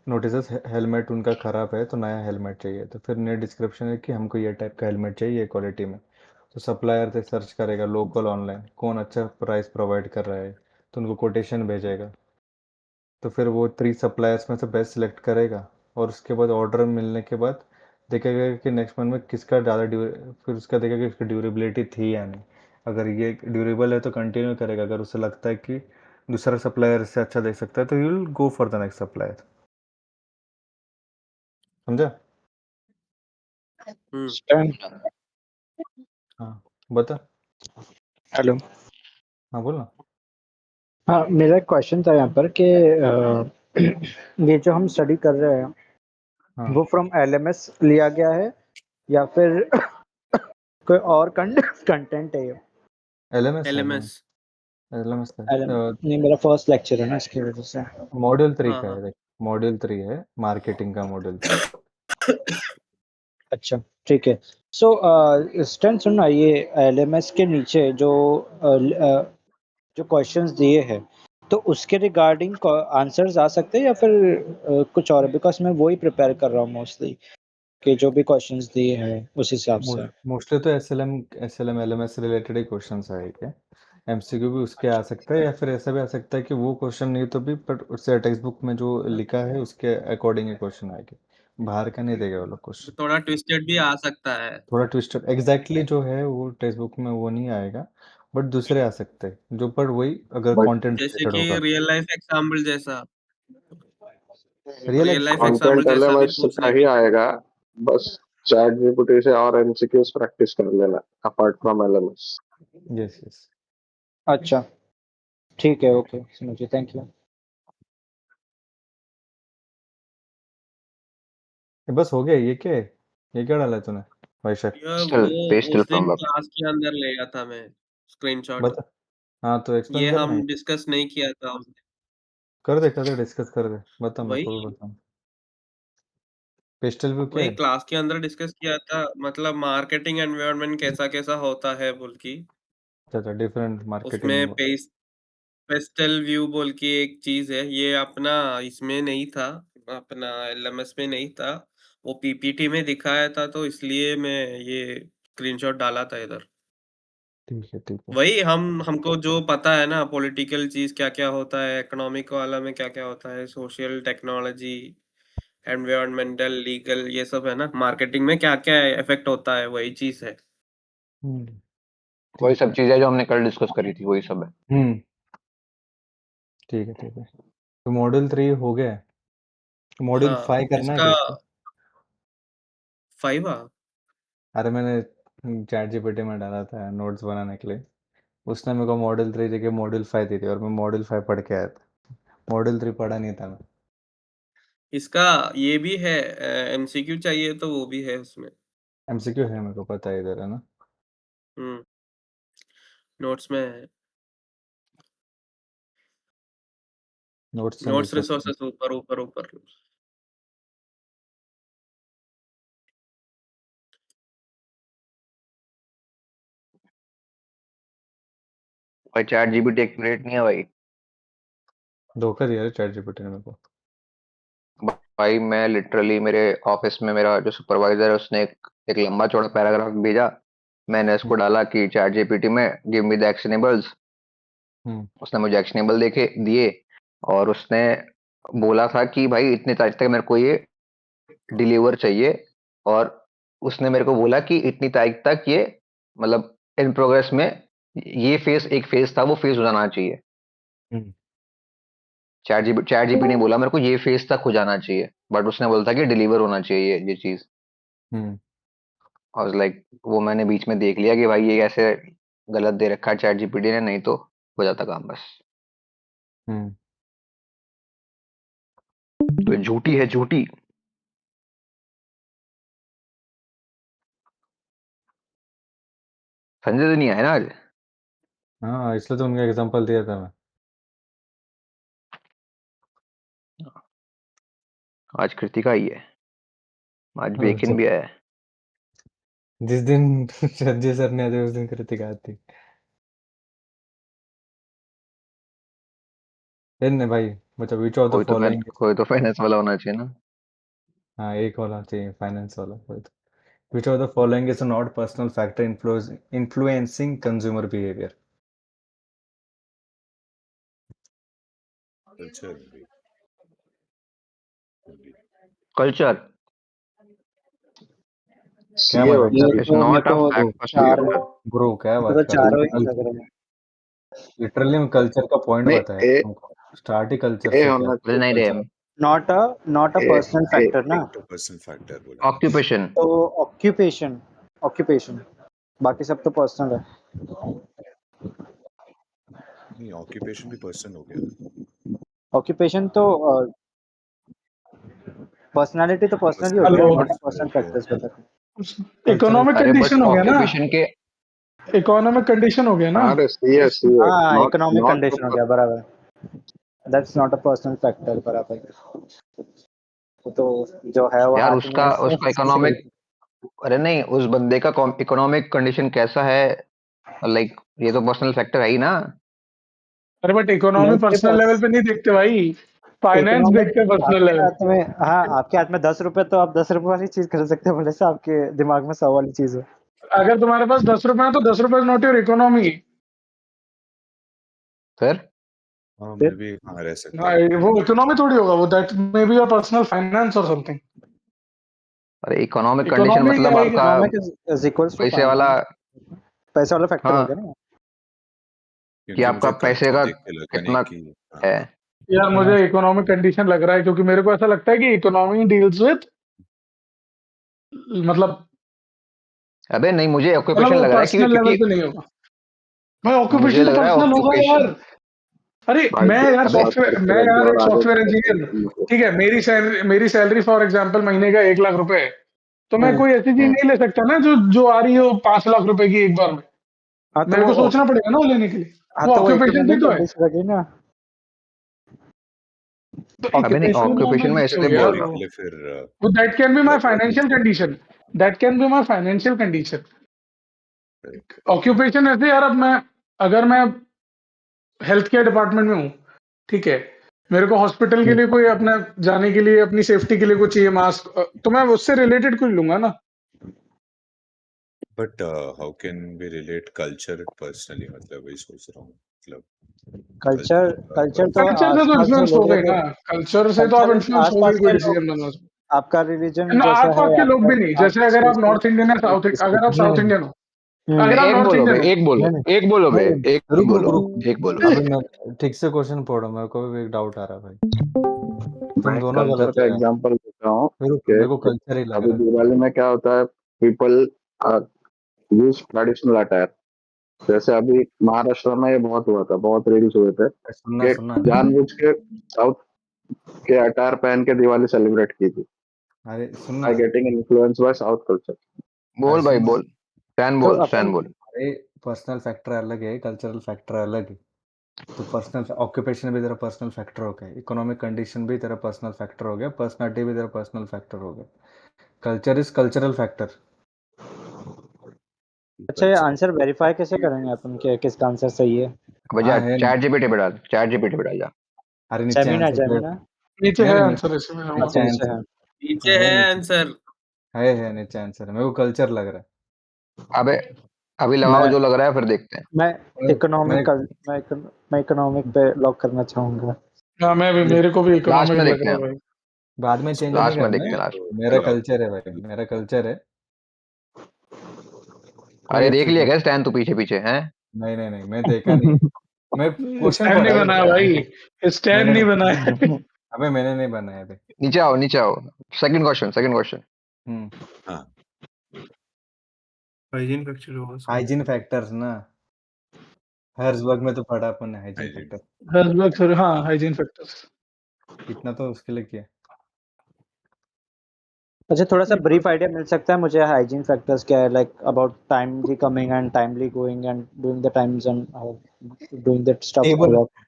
Notice helmet उनका ख़राब है तो नया हेलमेट चाहिए, तो फिर नीड डिस्क्रिप्शन है कि हमको ये टाइप का हेलमेट चाहिए, ये क्वालिटी में। तो सप्लायर से सर्च करेगा लोकल ऑनलाइन कौन अच्छा प्राइस प्रोवाइड कर रहा है, तो उनको कोटेशन भेजेगा। तो फिर वो 3 सप्लायर्स में से बेस्ट सिलेक्ट करेगा, और उसके बाद ऑर्डर मिलने के बाद देखेगा कि नेक्स्ट मंथ में किसका ज़्यादा फिर उसका देखेगा कि इसकी ड्यूरेबिलिटी थी या नहीं। अगर ये ड्यूरेबल है तो कंटिन्यू करेगा, अगर उसे लगता है कि दूसरा सप्लायर इससे अच्छा दे सकता है तो you will go for the next supplier. समझा? स्टैन, हाँ, बता। हेलो। हाँ, बोल ना। हाँ, मेरा एक क्वेश्चन था यहाँ पर कि ये जो हम स्टडी कर रहे हैं हाँ, वो फ्रॉम एलएमएस लिया गया है या फिर कोई और कंटेंट है ये? एलएमएस है, एलएमएस। एलएमएस एलएम है। नहीं, मेरा फर्स्ट लेक्चर है ना, इसकी वजह से। मॉड्यूल 3 हाँ का हाँ। है, देख। मॉड्यूल 3 है, मार्केटिंग का मॉड्यूल 3। अच्छा, ठीक है। सो स्टैन, सुनना, ये एलएमएस के नीचे जो जो क्वेश्चंस दिए हैं तो उसके रिगार्डिंग आंसर्स आ सकते हैं या फिर कुछ और? बिकॉज मैं वही प्रिपेयर कर रहा हूँ मोस्टली कि जो भी क्वेश्चंस दिए हैं उस हिसाब से। मोस्टली तो एसएलएम एलएमएस से रिलेटेड ही क्वेश्चंस आएंगे। एमसीक्यू भी उसके आ सकता है, या फिर ऐसा भी आ सकता है कि वो क्वेश्चन नहीं तो भी बट उससे टेक्स्ट बुक में जो लिखा है उसके अकॉर्डिंग ही क्वेश्चन आएंगे। बाहर का नहीं देगा वो लोग क्वेश्चन। थोड़ा ट्विस्टेड भी आ सकता है। थोड़ा ट्विस्टेड एग्जैक्टली जो है वो टेक्स्ट बुक में वो नहीं आएगा, बट दूसरे आ सकते हैं जो, पर वही अगर बट कंटेंट जैसे रिलेटेड कि होगा। रियल लाइफ एग्जाम्पल जैसा। Real real life content example जैसा भी एलएमएस पूछ का ही लेंगे। आएगा। बस चैट जीपीटी से और एमसीक्यूज प्रैक्टिस कर लेना apart from LMS. Yes yes. अच्छा, ठीक है, ओके, समझिए, थैंक यू। बस हो गया, ये क्या डाला है तूने वैशाख? ये पेस्टल वो पेस्टल उस दिन फ्रॉम क्लास के अंदर लिया था मैं स्क्रीनशॉट। बता। हाँ, तो एक्सप्लेन ये कर ना। हम डिस्कस नहीं किया था उस दिन। कर दे डिस्कस कर दे, बता, मैं को भी वही बताऊँ। पेस्टल व्यू क्या वही है? क्लास के अंदर डिस्कस किया था, मतलब मार्केटिंग एनवायरनमेंट कैसा-कैसा होता है बोल की। अच्छा, डिफरेंट उसमें मार्केटिंग। पेस्टल व्यू बोल के एक चीज़ है, ये अपना इसमें नहीं था, अपना एलएमएस में नहीं था, वो पीपीटी में दिखाया था, तो इसलिए मैं ये स्क्रीनशॉट डाला था इधर। ठीक है, ठीक है। वही हमको जो पता है ना, पॉलिटिकल चीज़ क्या-क्या होता है, इकोनॉमिक वाला में क्या-क्या होता है, सोशल, टेक्नोलॉजी, एनवायरनमेंटल, लीगल, ये सब है ना, मार्केटिंग में क्या-क्या इफ़ेक्ट होता है, वही चीज़ है। हुँ, वही ठीक है। सब चीजें जो हमने कल डिस्कस करी थी, वही सब है। हुँ, ठीक है, ठीक है। तो मॉड्यूल 3 हो गया है। मॉड्यूल हाँ, 5 करना है इसका क्या इसको? 5 अरे मैंने चैटजीपीटी में डाला था नोट्स बनाने के लिए। उसने मेरे को मॉड्यूल 3 जगह मॉड्यूल 5 दी थी और मैं मॉड्यूल 5 पढ़ के आया था। मॉड्यूल 3 पढ़ा नहीं था मैं। इसका ये भी है, एमसीक्यू चाहिए तो वो भी है उसमें। एमसीक्यू है, मेरे को पता है इधर, है ना? हुँ, नोट्स में है। Notes and notes resources. Resources ऊपर। भाई चैट जीपीटी एक्यूरेट नहीं है भाई। धोखा दिया है चैटजीपीटी ने मेरे को। भाई मैं लिटरली मेरे ऑफिस में मेरा जो सुपरवाइजर है उसने एक लंबा चौड़ा पैराग्राफ भेजा। मैंने हुँ, इसको डाला कि चैट जीपीटी में गिव मी द एक्शनेबल्स। हुँ, उसने मुझे एक्शनेबल देखे दिए और उसने बोला था कि भाई इतनी तारीख तक मेरे को ये डिलीवर चाहिए। और उसने मेरे को बोला कि इतनी तारीख तक ये मतलब इन प्रोग्रेस में ये फेस एक फेस था वो फेस हो जाना चाहिए। हुँ, चैट जीपी ने बोला मेरे को ये फेस तक हो जाना चाहिए बट उसने बोला था कि डिलीवर होना चाहिए ये चीज। हुँ, और लाइक वो मैंने बीच में देख लिया कि भाई ये कैसे गलत दे रखा है चैट जीपीटी ने, नहीं तो हो जाता काम बस। हुँ। तो ये झूठी है झूठी। संजय तो नहीं आया ना आज। हाँ, इसलिए तो उनका एग्ज़ाम्पल दिया था मैं। आज कृतिका ही है। आज हाँ, बेकिन भी आया है। जिस दिन संजय सर नहीं आते उस दिन कृतिका आती। नहीं भाई, मतलब विच ऑफ द फॉलोइंग। कोई तो फाइनेंस वाला होना चाहिए ना। हाँ, एक होना चाहिए फाइनेंस वाला कोई तो। Which of the following is not personal factor influencing consumer behaviour? Culture भी भी कल्चर क्या ये मतलब? बता ये इज तो मेरे नॉट अ को पर्सनल चार फैक्टर। ब्रो क्या मेरे बात को कर रहे चारों हो? ही लग रहे हैं। लिटरली मैं कल्चर का पॉइंट नहीं बताया ए हमको। स्टार्ट ही कल्चर ए से किया। होना अरे चाहिए नहीं रे। Culture. Not a A personal A factor ना। नॉट अ पर्सनल फैक्टर बोला ना। ऑक्यूपेशन। तो ऑक्यूपेशन ऑक्यूपेशन बाकी सब तो पर्सनल है। नहीं, ऑक्यूपेशन भी पर्सन हो गया। ऑक्यूपेशन तो पर्सनालिटी तो पर्सनल ही हो हेलो, गया, नॉट अ पर्सनालिटी पर्सनल हो गया। फैक्टर्स बता। कल्चरल इकोनॉमिक अरे कंडीशन बट हो गया ना, ऑक्यूपेशन के इकोनॉमिक कंडीशन हो गया ना। हाँ रे सी है हाँ, नॉट इकोनॉमिक नॉट कंडीशन हो गया, बराबर। That's not a personal factor, बराबर। वो तो जो है वो यार हाथ में उसका उसका है। इकोनॉमिक। अरे नहीं उस बंदे का इकोनॉमिक कंडीशन कैसा है। लाइक ये तो पर्सनल फैक्टर है ही ना। अरे बट इकोनॉमी मेरे पर्सनल पास लेवल पे नहीं देखते भाई, फाइनेंस इकोनॉमिक देखते हैं पर्सनल आपके लेवल। हाथ में, हाँ आपके हाथ में 10 रुपए, तो आप 10 रुपए वाली चीज खरीद सकते हो, भले से आपके दिमाग में 100 वाली चीज हो। अगर तुम्हारे पास 10 रुपए है तो 10 रुपए नॉट योर इकोनॉमी। फिर हाँ फिर मैं भी हाँ रह सकता हाँ, है। वो इकोनॉमी थोड़ी होगा, वो that may be your personal finance और समथिंग। अरे इकोनॉमिक कंडीशन इकोनॉमी क्या मतलब है? आपका इकोनॉमिक इज इक्वल्स टू पैसे वाला। फाइनेंस। पैसे वाला फैक्टर हो हाँ गया ना। कि क्योंकि आपका मुझे पैसे कल्चर का देख के लगा नहीं कितना कि हाँ है। यार हाँ, मुझे इकोनॉमिक कंडीशन लग रहा है, क्योंकि मेरे को ऐसा लगता है कि इकोनॉमी डील्स विद, मतलब अबे नहीं मुझे ऑक्यूपेशन वो लग रहा है पर्सनल लेवल क्योंकि पे नहीं होगा। भाई मुझे ऑक्यूपेशन तो लग रहा है पर्सनल होगा यार। ऑक्यूपेशन। अरे भाई मैं यार अबे सॉफ्टवेयर, मैं एक यार बार एक आगे सॉफ्टवेयर बढ़ते इंजीनियर हूँ। हैं। ठीक है, मेरी सैलरी फॉर एग्जांपल महीने का 1 लाख रुपए है। तो मैं हाँ, कोई ऐसी चीज नहीं ले सकता ना जो जो आ रही हो 5 लाख रुपए की एक बार में। हाँ, तो मेरे को वो सोचना पड़ेगा ना वो लेने के लिए। हाँ वो तो वो ऑक्यूपेशन भी इकोनॉमिक तो है। कंडीशन लगी ना। तो अबे नहीं, occupational ऑक्यूपेशन में normal हो इसलिए गया बोल देने रहा के हूँ। लिए फिर वो दैट कैन बी माय अलग अलग फाइनेंशियल चीजें condition, that can be my financial condition. right? Occupation ऐसे यार, अब मैं अगर मैं हेल्थ केयर डिपार्टमेंट में हूँ, ठीक है, मेरे को हॉस्पिटल के लिए कोई अपना जाने के लिए अपनी सेफ्टी के लिए कुछ चाहिए मास्क, तो मैं उससे रिलेटेड कुछ लूंगा ना। But how can we relate culture personally, मतलब वही सोच रहा हूँ, मतलब कल्चर कल्चर तो कल्चर से तो आसपास जो इन्फ्लुएंस हो लोग गई हैं ना, कल्चर से तो आप कल्चर इन्फ्लुएंस हो गई आसपास कोई के लोग, डिसीजन बनने से। आपका रिलीजन ना जैसा है, आसपास के लोग भी नहीं, आपका जैसे अगर आप नॉर्थ इंडियन है, स्पेसिफिक अगर आप साउथ इंडियन हो, अगर आप एक नॉर्थ बोलो बे, इंडियन हो, एक बोलो, नहीं नहीं एक बोलो बे, नहीं नहीं, एक रुक रुक बोलो, रुक एक बोलो। अभी मैं ठीक से क्वेश्चन पढ़ो, मेरे को भी एक डाउट आ रहा है भाई, तुम मैं दोनों कल्चर गलत का लगा रहे एग्जांपल देता हूँ हो। रुक, कि मेरे को कल्चर ही लग अभी रहा है। दिवाली में क्या होता है, पीपल यूज ट्रेडिशनल अटायर। जैसे अभी महाराष्ट्र में ये बहुत हुआ था, बहुत रील्स हुए थे सुनना कि सुनना जानबूझ के साउथ के अटायर पहन के दिवाली सेलिब्रेट की थी, अरे सुनना, by getting influence by south culture. अरे बोल भाई सुनना, बोल, स्टैन तो बोल, स्टैन अपन बोल। अरे पर्सनल फैक्टर अलग है, कल्चरल फैक्टर अलग है। तो पर्सनल ऑक्यूपेशन भी तेरा पर्सनल फैक्टर हो गया, इकोनॉमिक कंडीशन भी तेरा पर्सनल फैक्टर हो गया, पर्सनालिटी भी तेरा पर्सनल फैक्टर हो गया। Culture is cultural factor. अच्छा, ये आंसर वेरीफाई कैसे करेंगे अपन कि किसका आंसर सही है? अब जा हाँ है ना, चैट जीपीटी पे डाल, चैट जीपीटी पे डाल जा। अरे नीचे जेमिना आंसर जेमिना नीचे नहीं है नहीं आंसर इसमें होगा। अच्छा नीचे नीचे आंसर है। नीचे है नीचे आंसर। है नीचे आंसर है, मेरे को कल्चर लग रहा अबे अभी मैं लगाओ जो लग रहा है, फिर देखते हैं। मैं है। मैं इकोनॉमिकल मैं इकोनॉमिक पे लॉक करना चाहूंगा। हाँ, मैं भी, मेरे को भी लास्ट इकोनॉमिक में लग देखते रहा हैं, है भाई। बाद में चेंज नहीं लास्ट में करना देखते है, हैं, लास्ट। मेरा चलो कल्चर है भाई, मेरा कल्चर है। कोई अरे देख अच्छी लिया बात क्या स्टैन तू पीछे पीछे हैं? नहीं नहीं नहीं, मैं देखा नहीं, मैं क्वेश्चन स्टैंड नहीं पढ़ा है बनाया भाई। भाई, स्टैंड मैंने नहीं बनाया। अबे मैंने नहीं बनाया अभी। नीचे आओ, नीचे आओ। Second question, second question. Hmm, हाँ हाइजीन फ्रैक्चर होगा सर। हाइजीन फैक्टर्स ना, हर्जबर्ग में तो पढ़ा अपन ने hygiene hygiene। Factor, Herzberg sir, हाँ, हाइजीन फैक्टर्स। इतना तो उसके लिए किया। अच्छा, थोड़ा सा ब्रीफ आइडिया मिल सकता है मुझे हाइजीन फैक्टर्स क्या है, like about timely coming and timely going and doing the times and doing that stuff और टेबल व्हाट?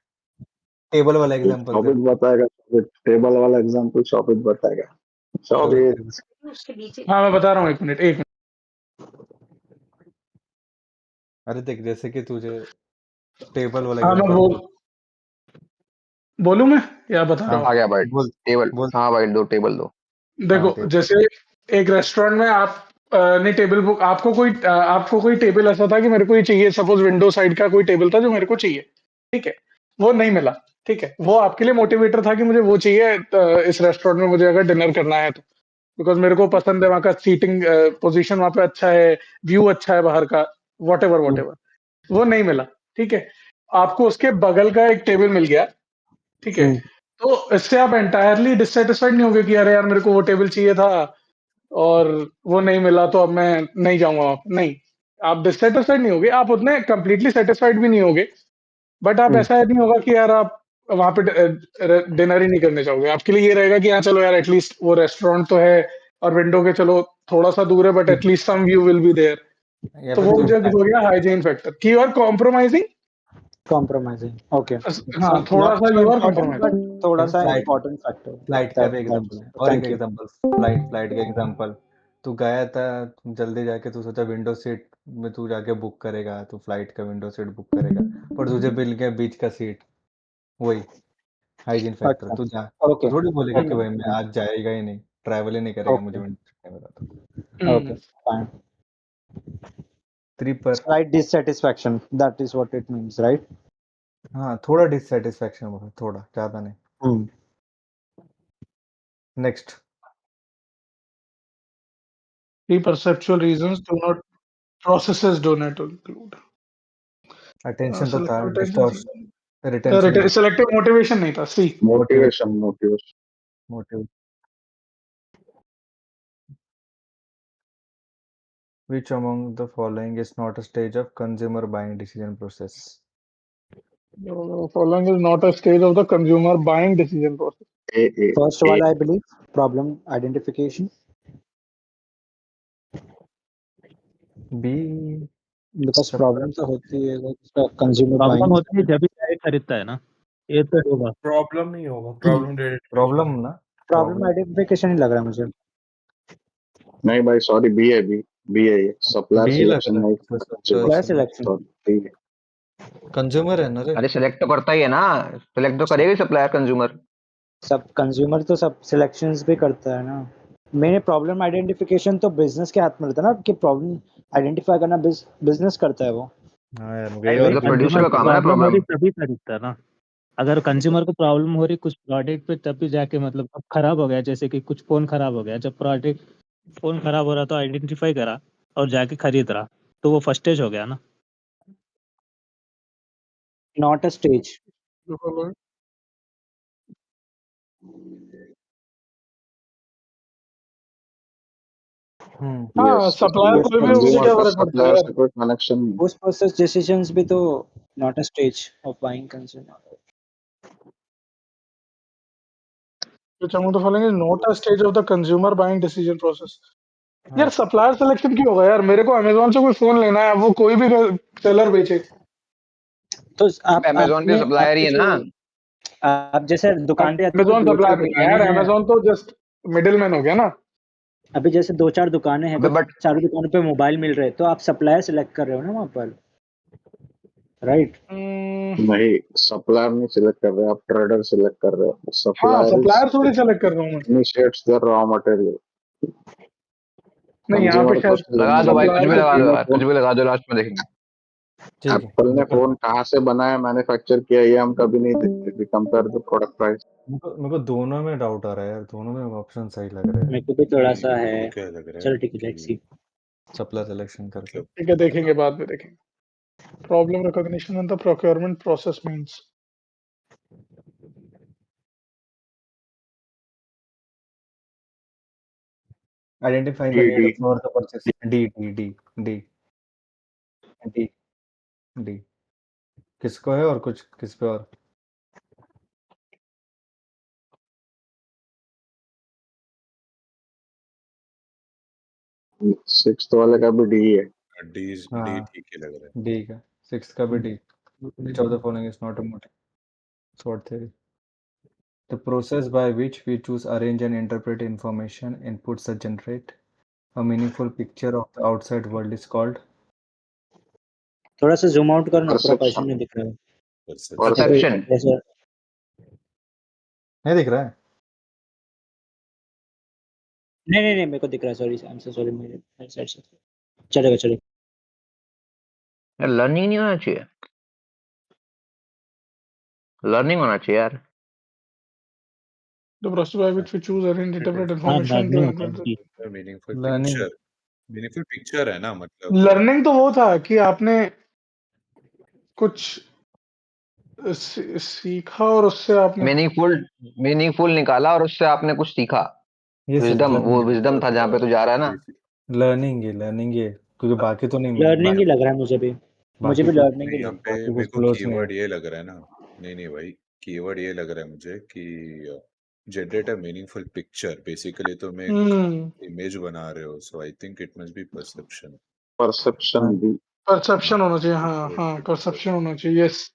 टेबल वाला एग्जांपल दे। शॉपित बताएगा, टेबल वाला एग्जांपल शॉपित बताएगा। चलो शॉपित हाँ, मैं बता रहा हूँ, एक मिनट, एक मिनट। अरे देख, जैसे कि तुझे टेबल वाला हाँ, मैं एग्जांपल बोल। बोलूँ मैं या बता रहा हाँ हूँ? आ गया भाई, बोल टेबल। बोल। हाँ भाई, दो टेबल दो। हाँ देखो, टेबल। जैसे एक रेस्टोरेंट में आप ने टेबल बुक, आपको कोई टेबल ऐसा था कि मेरे को ये चाहिए, सपोज विंडो साइड का कोई टेबल था जो मेरे को चाहिए, ठीक है, वो नहीं मिला, ठीक है, वो आपके लिए मोटिवेटर था कि मुझे वो चाहिए, इस रेस्टोरेंट में मुझे अगर डिनर करना है तो, बिकॉज मेरे को पसंद है वहाँ का सीटिंग पोजीशन, वहाँ पे अच्छा है, व्यू अच्छा है बाहर का, वॉट एवर, वो नहीं मिला, ठीक है, आपको उसके बगल का एक टेबल मिल गया, ठीक है, तो इससे आप एंटायरली डिससेटिस्फाइड नहीं होगे कि अरे यार मेरे को वो टेबल चाहिए था और वो नहीं मिला तो अब मैं नहीं जाऊंगा वहाँ पे। नहीं, आप डिससेटिस्फाइड नहीं होगे, आप उतने कंप्लीटली सेटिस्फाइड भी नहीं होगे, बट आप ऐसा नहीं होगा कि यार आप वहां पे डिनर ही नहीं करने चाहोगे। आपके लिए ये रहेगा कि हाँ चलो यार, एटलीस्ट वो रेस्टोरेंट तो है और विंडो के चलो थोड़ा सा दूर है, but at least some view will be there. या तो फिर वो तू जब हो गया हाइजीन फैक्टर कि you are compromising. Compromising, okay. हाँ, सो थोड़ा नॉट सा so you are important compromising. But थोड़ा सा फ्लाइट इम्पोर्टेंट फैक्टर फ्लाइट का दैट भी एग्जांपल है, और एक थैंक यू। एग्जांपल, फ्लाइट का एग्जांपल। तू गया था जल्दी जाके, तू सोचा विंडो सीट में तू जाके बुक करेगा, तू फ्लाइट का विंडो सीट बुक करेगा, पर तुझे मिल गया बीच का सीट। वही हाइजीन फैक्टर। अच्छा, तू जा, ओके तू थोड़ी बोलेगा कि ओके भाई मैं आज जाएगा ही नहीं, ट्रैवल ही नहीं करेगा, मुझे ओके विंडो सीट नहीं मिला तो। Okay fine. थ्री पर। Slight dissatisfaction, that is what it means, right? हाँ, थोड़ा डिससेटिस्फैक्शन होगा, थोड़ा, ज्यादा नहीं। Hmm. Next. Perceptual reasons do not, processes do not include attention तो था, selective डिस्टॉर्शन, attention, रिटेंशन भी, selective motivation नहीं था, C. Motivation, motivation motive. Which among the following is not a stage of consumer buying decision process? Following is not a stage of the consumer buying decision process. A First one, I believe, problem identification, B, because सब problem तो होती है like consumer problem buying. होती है जब भी direct खरीदता है ना, ये तो होगा। प्रॉब्लम नहीं होगा, प्रॉब्लम प्रॉब्लम ना प्रॉब्लम आइडेंटिफिकेशन ही लग रहा है मुझे। नहीं भाई सॉरी, बी है, बी है ये, सप्लायर बी लग सिलेक्शन रहा नहीं है सप्लायर सिलेक्शन सॉरी, बी है। कंज्यूमर है ना रे। अरे सिलेक्ट तो करता ही है ना, सिलेक्ट तो करेगा सप्लायर कंज्यूमर। सब कंज्यूमर तो सब सिलेक्शंस भी करता है ना। मैंने प्रॉब्लम आइडेंटिफिकेशन तो बिजनेस के हाथ में रहता है ना, कि प्रॉब्लम आइडेंटिफाई करना बिजनेस करता है वो। हाँ यार मुझे नहीं, यही मतलब प्रोड्यूसर कंज्यूमर का को काम है ना प्रॉब्लम हो रही प्रॉब्लम। तभी खरीदता है ना। अगर कंज्यूमर को प्रॉब्लम हो रही कुछ प्रोडक्ट पे तभी जाके, मतलब अब खराब हो गया, जैसे कि कुछ फोन खराब हो गया, जब प्रोडक्ट फोन खराब हो रहा तो आइडेंटिफाई करा और जाके खरीद रहा, तो वो फर्स्ट स्टेज हो गया ना। Not a stage. हाँ, यस, सप्लायर इसलिए कोई भी हो, मुझे कंज्यूमर क्या का फर्क पड़ता है सप्लायर यार। से कोई कनेक्शन नहीं। पोस्ट प्रोसेस डिसीजंस भी तो not a stage of buying consumer. Which among the following is not a stage of the consumer buying decision process? यार सप्लायर सिलेक्शन क्यों होगा यार? मेरे को अमेजोन से कोई फोन लेना है, वो कोई भी सेलर बेचे। तो आप अमेजोन भी सप्लायर ही है ना। आप जैसे दुकान पे जाते हो तो अमेजोन दो चार सप्लायर नहीं है दुकानें यार, हैं। अमेजोन तो जस्ट मिडिल मैन हो गया ना। अभी जैसे 2-4 दुकानें हैं, अबे तो बट चारों दुकानों पे मोबाइल मिल रहे हैं, तो आप सप्लायर सिलेक्ट कर रहे हो ना वहाँ पर, राइट? नहीं, सप्लायर नहीं सिलेक्ट कर रहे, आप ट्रेडर सिलेक्ट कर रहे हो। हाँ, सप्लायर इज सप्लायर थोड़ी सेलेक्ट कर रहा हूँ मैं। Initiates the raw material. नहीं, यहाँ पे कंज्यूमर को शायद लगा दो भाई, कुछ सप्लायर भी को लगा दो यार, फोन, कुछ भी लगा दो, लास्ट में देखेंगे। ठीक है एप्पल ने फोन कहाँ से बनाया, मैन्युफैक्चर किया, ये हम कभी नहीं देखते। Compare the product price. मेरे को दोनों में डाउट आ रहा है यार, दोनों में ऑप्शन सही लग रहे हैं मेरे को भी थोड़ा सा मेरे है। को क्या लग रहा चलो है ठीक है, लेट्स सी। कि सप्लाई सिलेक्शन करके। मतलब ठीक है, देखेंगे बाद में देखेंगे। Problem recognition in the procurement process means Identifying the D need D for the purchase. D. किसको है और कुछ किस पे और? सिक्स्थ वाले का भी डी है। डी हाँ ठीक ही लग रहा है। D का, 6 का भी D. Which of the following is not a motive? SWOT theory. The process by which we choose, arrange and interpret information inputs that generate a meaningful picture of the outside world is called थोड़ा सा zoom out करो ना, पूरा question perception. नहीं दिख रहा है। Perception. जैसे नहीं दिख रहा है। नहीं, मेरे को दिख रहा है। Sorry, I am so sorry, मेरे साइड से। चलेगा। यार लर्निंग नहीं होना चाहिए, लर्निंग होना चाहिए यार। the process by which we choose, arrange, interpret हाँ, information to लर्निंग होता है include जी। लर्निंग मीनिंगफुल पिक्चर है ना, मतलब लर्निंग तो वो था कि आपने कुछ सीखा और उससे आपने मीनिंगफुल निकाला और उससे आपने कुछ सीखा। ये सिर्फ विजडम, वो लर्निंग विजडम था जहाँ पे तू जा रहा है ना। लर्निंग ये, क्योंकि बाकी तो नहीं, लर्निंग ही लग रहा है मुझे भी। मुझे बाकी भी कुछ लर्निंग ही नहीं, यहाँ लग पे बाकी मेरे कुछ को क्लोज नहीं है। कीवर्ड ये लग रहा है ना। नहीं भाई, कीवर्ड ये लग रहा है मुझे कि generate a meaningful picture, basically तो मैं एक इमेज बना रहे हो, so I think it must be perception. Perception भी। परसेप्शन होना चाहिए। हाँ, परसेप्शन होना चाहिए। Yes,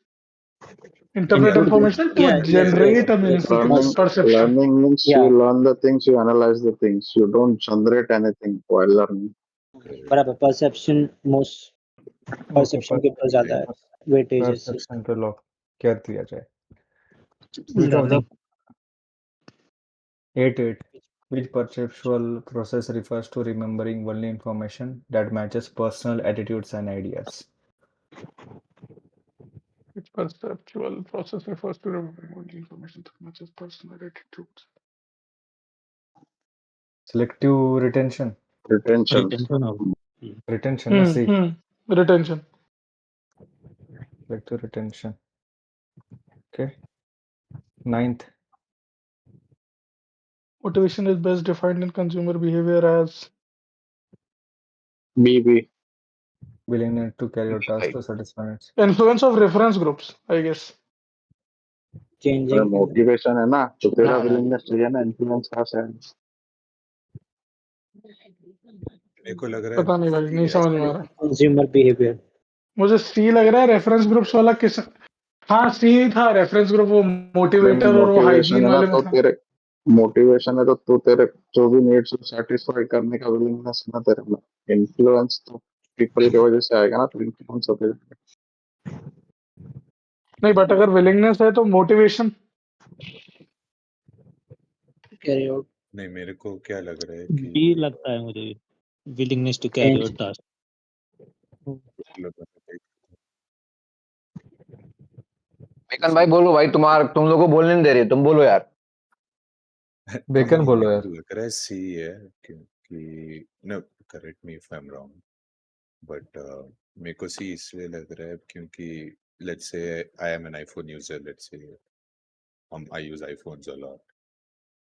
interpret to information to yes generate a meaningful Learning, perception. learning means या you learn the things, you analyze the things. You don't generate anything while learning. बराबर। Perception most, okay, perception के ऊपर ज्यादा weightage है इस चीज perception पे lock क्या दिया जाए? Which of the learning 8 which perceptual process refers to remembering only information that matches personal attitudes and ideas? Which perceptual process refers to remembering only information that matches personal attitudes? Selective retention. Retention. Retention होगा। Retention ना C. Retention. Selective retention. Okay. 9th. Motivation is best defined in consumer behavior as BB. Willingness to carry out tasks to satisfy its. influence of reference groups, I guess. Changing. Motivation है ना, तो तेरा हाँ, willingness चाहिए ना, influence कहाँ से है? मेरे को लग रहा है पता नहीं भाई, नहीं समझ में आ रहा। Consumer behaviour. मुझे सी लग रहा है रेफरेंस ग्रुप्स वाला। किस हाँ सी था रेफरेंस ग्रुप, वो मोटिवेटर और वो मोटिवेशन हाइजीन है ना, वाले में तो था। तेरे मोटिवेशन है तो तू तेरे जो भी नीड्स को सेटिस्फाई करने का विलिंगनेस है ना तेरे में, इन्फ्लुएंस तो पीपल की वजह से आएगा ना, तो इन्फ्लुएंस होते नहीं बट अगर विलिंगनेस है तो मोटिवेशन। कैरी आउट नहीं, मेरे को क्या लग रहा है कि बी लगता है मुझे, willingness to carry out task. बेकन भाई बोलो भाई, तुम लोगों को बोलने नहीं दे रही, तुम बोलो यार। बेकन बोलो मेरे यार। को लग रहा है सी है, क्योंकि no, correct me if I am wrong, but मेरे को सी इसलिए लग रहा है क्योंकि let's say I am an iPhone user, let's say I use iPhones a lot,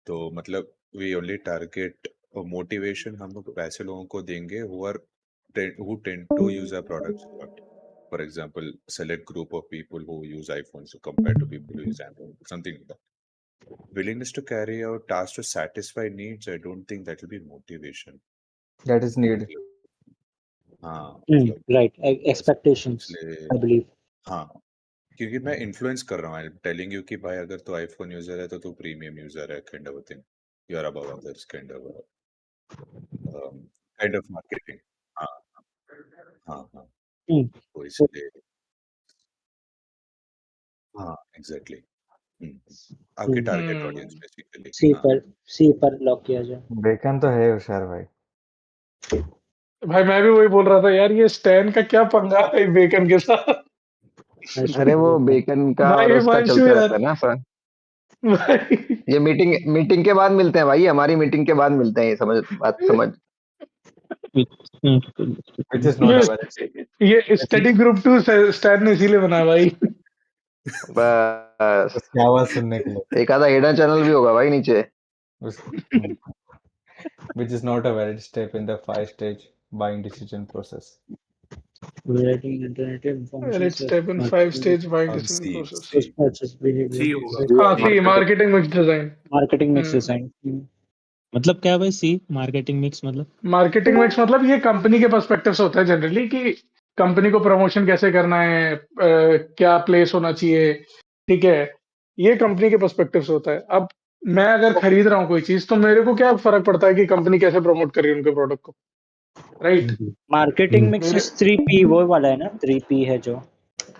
तो मतलब वी ओनली टारगेट मोटिवेशन हम लोग ऐसे लोगों को देंगे who tend to use our products a lot. For example, select group of people who use iPhones compared to people who use Android, something like that. Willingness to carry out tasks to satisfy needs, I don't think that will be motivation. That is need. हाँ मतलब right, expectations इसलिए I believe. हाँ, क्योंकि मैं influence कर रहा हूँ, I am telling you कि भाई अगर तू आईफोन यूजर है तो तू प्रीमियम यूजर है, kind of thing, you are above others, kind of marketing. हाँ हाँ हाँ, तो इसलिए हाँ एग्जैक्टली, आपकी टारगेट ऑडियंस बेसिकली। सी हाँ पर लॉक किया जाए। बेकन तो है होशियार भाई। भाई मैं भी वही बोल रहा था यार, ये स्टैन का क्या पंगा है बेकन के साथ। अरे वो बेकन का और भाई उसका हिमांशु चलता यार, रहता है ना सर। भाई ये मीटिंग मीटिंग के बाद मिलते हैं भाई, हमारी मीटिंग के बाद मिलते हैं, ये समझ बात समझ। Which is not a valid ये स्टडी ग्रुप 2 स्टैन ने इसीलिए बनाया भाई। बस उसकी आवाज सुनने के लिए। एक आधा हिडन चैनल भी होगा भाई नीचे। उस, which is not a valid step in the 5-stage buying decision process. Generating alternative information Let's step in 5 stage buying हाँ, decision सी process। सी purchase behavior, सी होगा। हाँ C marketing. Marketing mix design. marketing mix design। मतलब क्या भाई C marketing mix मतलब? Marketing mix मतलब ये company के पर्सपेक्टिव से होता है जनरली, कि कंपनी को प्रमोशन कैसे करना है, क्या प्लेस होना चाहिए, ठीक है, ये कंपनी के पर्सपेक्टिव से होता है। अब मैं अगर खरीद रहा हूँ कोई चीज, तो मेरे को क्या फर्क पड़ता है कि कंपनी कैसे प्रमोट कर रही है उनके प्रोडक्ट को, राइट। मार्केटिंग मिक्स मेरे 3P वो वाला है ना, 3P है जो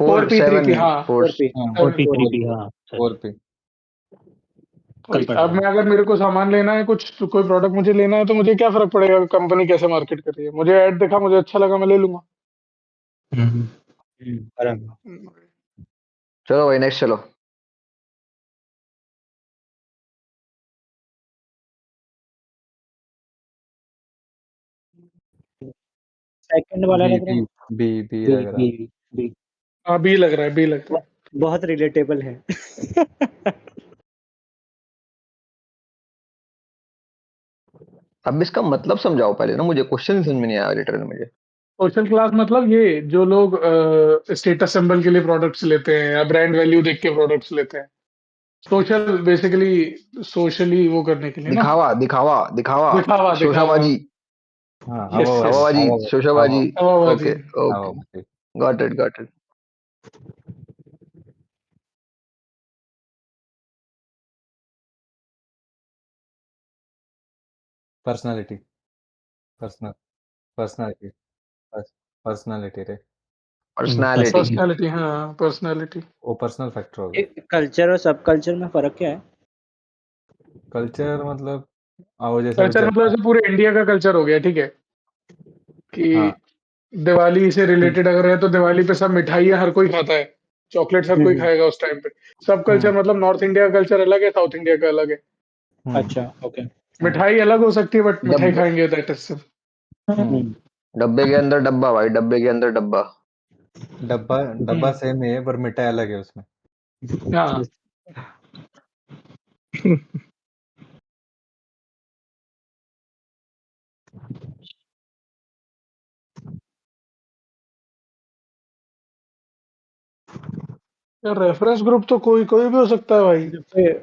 4P 3P, हाँ 4P। हाँ, 4P3P, हाँ सर, 4P। कल पढ़ा अब मैं अगर मेरे को सामान लेना है, कुछ कोई प्रोडक्ट मुझे लेना है, तो मुझे क्या फर्क पड़ेगा कंपनी कैसे मार्केट कर रही है। मुझे ऐड देखा, मुझे अच्छा लगा, मैं ले लूंगा। बराबर। चलो भाई नेक्स्ट चलो। सेकंड वाला बी लग रहा बी है। बी बी बी लग रहा बी है। बी हाँ बी लग रहा है, बी लग रहा है। बहुत रिलेटेबल है। अब इसका मतलब समझाओ पहले ना, मुझे क्वेश्चन समझ में नहीं आया लिटरली मुझे। सोशल क्लास मतलब ये जो लोग स्टेटस सिंबल के लिए प्रोडक्ट्स लेते हैं या ब्रांड वैल्यू देख के प्रोडक्ट्स लेते हैं। सोशल बेसिकली सोशली वो करने के लिए ना, दिखावा दिखावा दिखावा, दिखावा दिखावा। शोशाबाजी, हाँ, यस यस, हवाबाजी, शोशाबाजी। हवाबाजी। ओके ओके, हवाबाजी। Got it got it. Personality, personal personality, personality रे। पर्सनालिटी। पर्सनालिटी, हाँ पर्सनालिटी। वो पर्सनल फैक्टर हो गया। कल्चर और सब कल्चर में फर्क क्या है? कल्चर मतलब वो जैसा कल्चर मतलब जापान। ऐसे पूरे इंडिया का कल्चर हो गया, ठीक है, कि हाँ दिवाली से रिलेटेड अगर है तो दिवाली पे सब मिठाइयाँ हर कोई खाता है, चॉकलेट हर कोई खाएगा उस टाइम पे। सब कल्चर मतलब नॉर्थ इंडिया का कल्चर अलग है, साउथ इंडिया का अलग है। अच्छा, ओके। मिठाई अलग हो सकती है बट मिठाई डब्बे, खाएंगे, दैट इज सिर्फ। डब्बे के अंदर डब्बा भाई, डब्बे के अंदर डब्बा। डब्बा डब्बा सेम ही है पर मिठाई अलग है उसमें। हाँ यार, रेफरेंस ग्रुप तो कोई कोई भी हो सकता है भाई।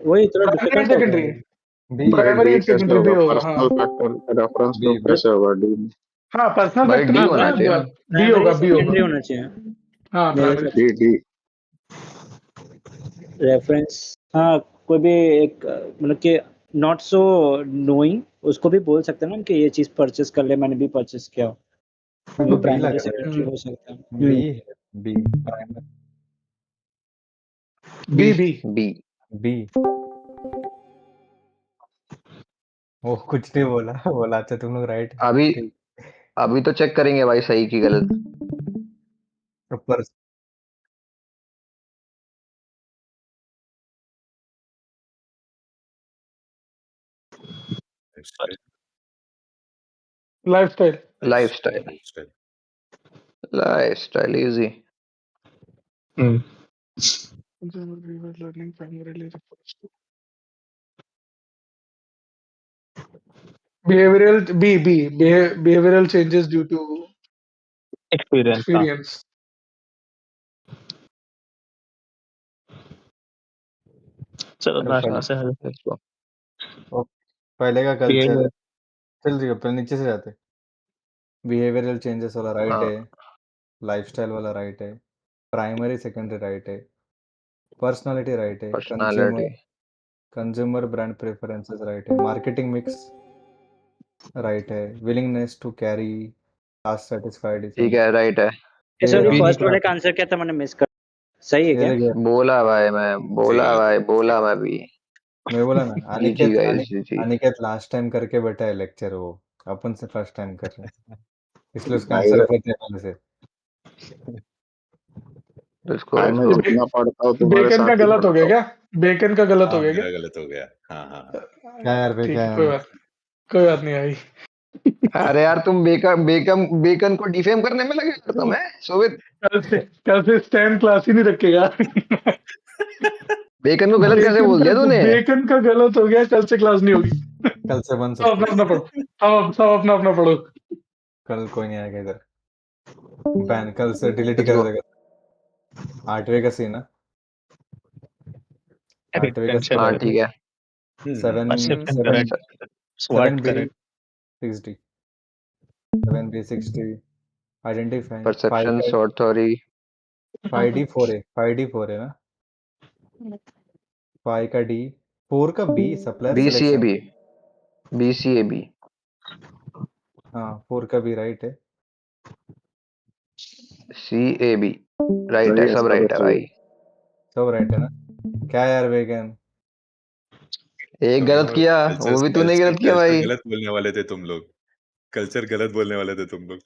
वही थोड़ा प्राइमरी एंड डिफिकल्ट हो गया सेकेंडरी, है। बी भाई प्राइमरी डी एंड कैसे सेकेंडरी भी होगा, होगा, हाँ। Personal factor reference B group कैसे होगा डी में? हाँ पर्सनल भाई फैक्टर डी हाँ होना चाहिए ना। बी होगा, बी होगा। सेकेंडरी होना चाहिए हाँ मेरे प्राइमरी। डी डी रेफरेंस, हाँ, कोई भी एक मतलब कि नॉट सो नोइंग उसको भी बोल सकते हैं ना कि ये चीज़ परचेज़ कर ले, मैंने भी परचेज़ किया। मेरे वो को बी लग प्राइमरी रहा है। सेकेंडरी हम्म, हो सकता है। बी है, B primary B B B. B. वो कुछ नहीं बोला बोला अच्छा तुम लोग राइट। अभी ठीक। अभी तो चेक करेंगे भाई सही की गलत। पर Lifestyle. Lifestyle. Lifestyle. Lifestyle. Lifestyle easy. Learning primarily behavioural B behavioural changes due to experience था। एक्सपीरियंस। चलो चलो लास्ट पहले से है Let's go. वो पहले का कल्चर बिहेवियर। चल रही है पहले नीचे से जाते। बिहेवियरल चेंजेस वाला राइट हाँ, है, लाइफस्टाइल वाला राइट है, प्राइमरी सेकेंडरी राइट है, पर्सनालिटी राइट है, personality. Consumer brand preferences right है, मार्केटिंग मिक्स राइट है, willingness to carry task satisfied ठीक है, राइट है। ये सॉरी, हमने फर्स्ट पढ़ा वाले का था। आंसर क्या था, मैंने मिस कर। सही है ये क्या? देखिए बोला भाई मैं, बोला जी भाई, बोला मैं भी। मैं बोला ना जीजी गाइस, जीजी। अनिकेत लास्ट टाइम करके बैठा है लेक्चर, वो अपन से फर्स्ट टाइम कर रहे हैं इसलिए उसका भाई आंसर पता है पहले से। इसको भाई मैं इसको जितना पढ़ता हूँ तुम्हारे बेकन का साथ ही गलत हो पढ़ता गया हूँ। क्या? बेकन का गलत हो हाँ गया क्या? मेरा गलत हो गया। हाँ हाँ हाँ। क्या यार बे ठीक क्या है, है कोई बात नहीं आई। अरे यार तुम बेकन को डिफेम करने में लगे यार तुम, है शोभित। कल से स्टैंड क्लास ही नहीं रखेगा। बेकन को गलत कैसे बोल दिया तूने? बेकन का गलत हो गया, कल से क्लास नहीं होगी। कल से बन सब अपना सकती अपना पढ़ो, सब अपना अपना पढ़ो। कल कोई नहीं आएगा इधर, बैन कल से डिलीट ही लेट्स कर गो। देगा। 8वें का सीन है, 8वें का रिटेंशन हाँ है, ठीक है। 7 परसेप्शन 7 करेक्ट, स्वाट 7B correct. 6D 7B 6D identifying perception, short theory. 5D 4A 5D 4A ना 5 का D 4 का B सप्लायर सिलेक्शन। बीसीएबी, बीसीएबी। हाँ 4 का B राइट है, सीएबी राइट है, सही है, सब सब राइट है सही है। भाई। सब राइट है ना। क्या यार वेगन एक तुम गलत लोग किया, वो भी तूने कल्चर गलत किया कल्चर भाई। गलत बोलने वाले थे तुम लोग। कल्चर गलत बोलने वाले थे तुम लोग।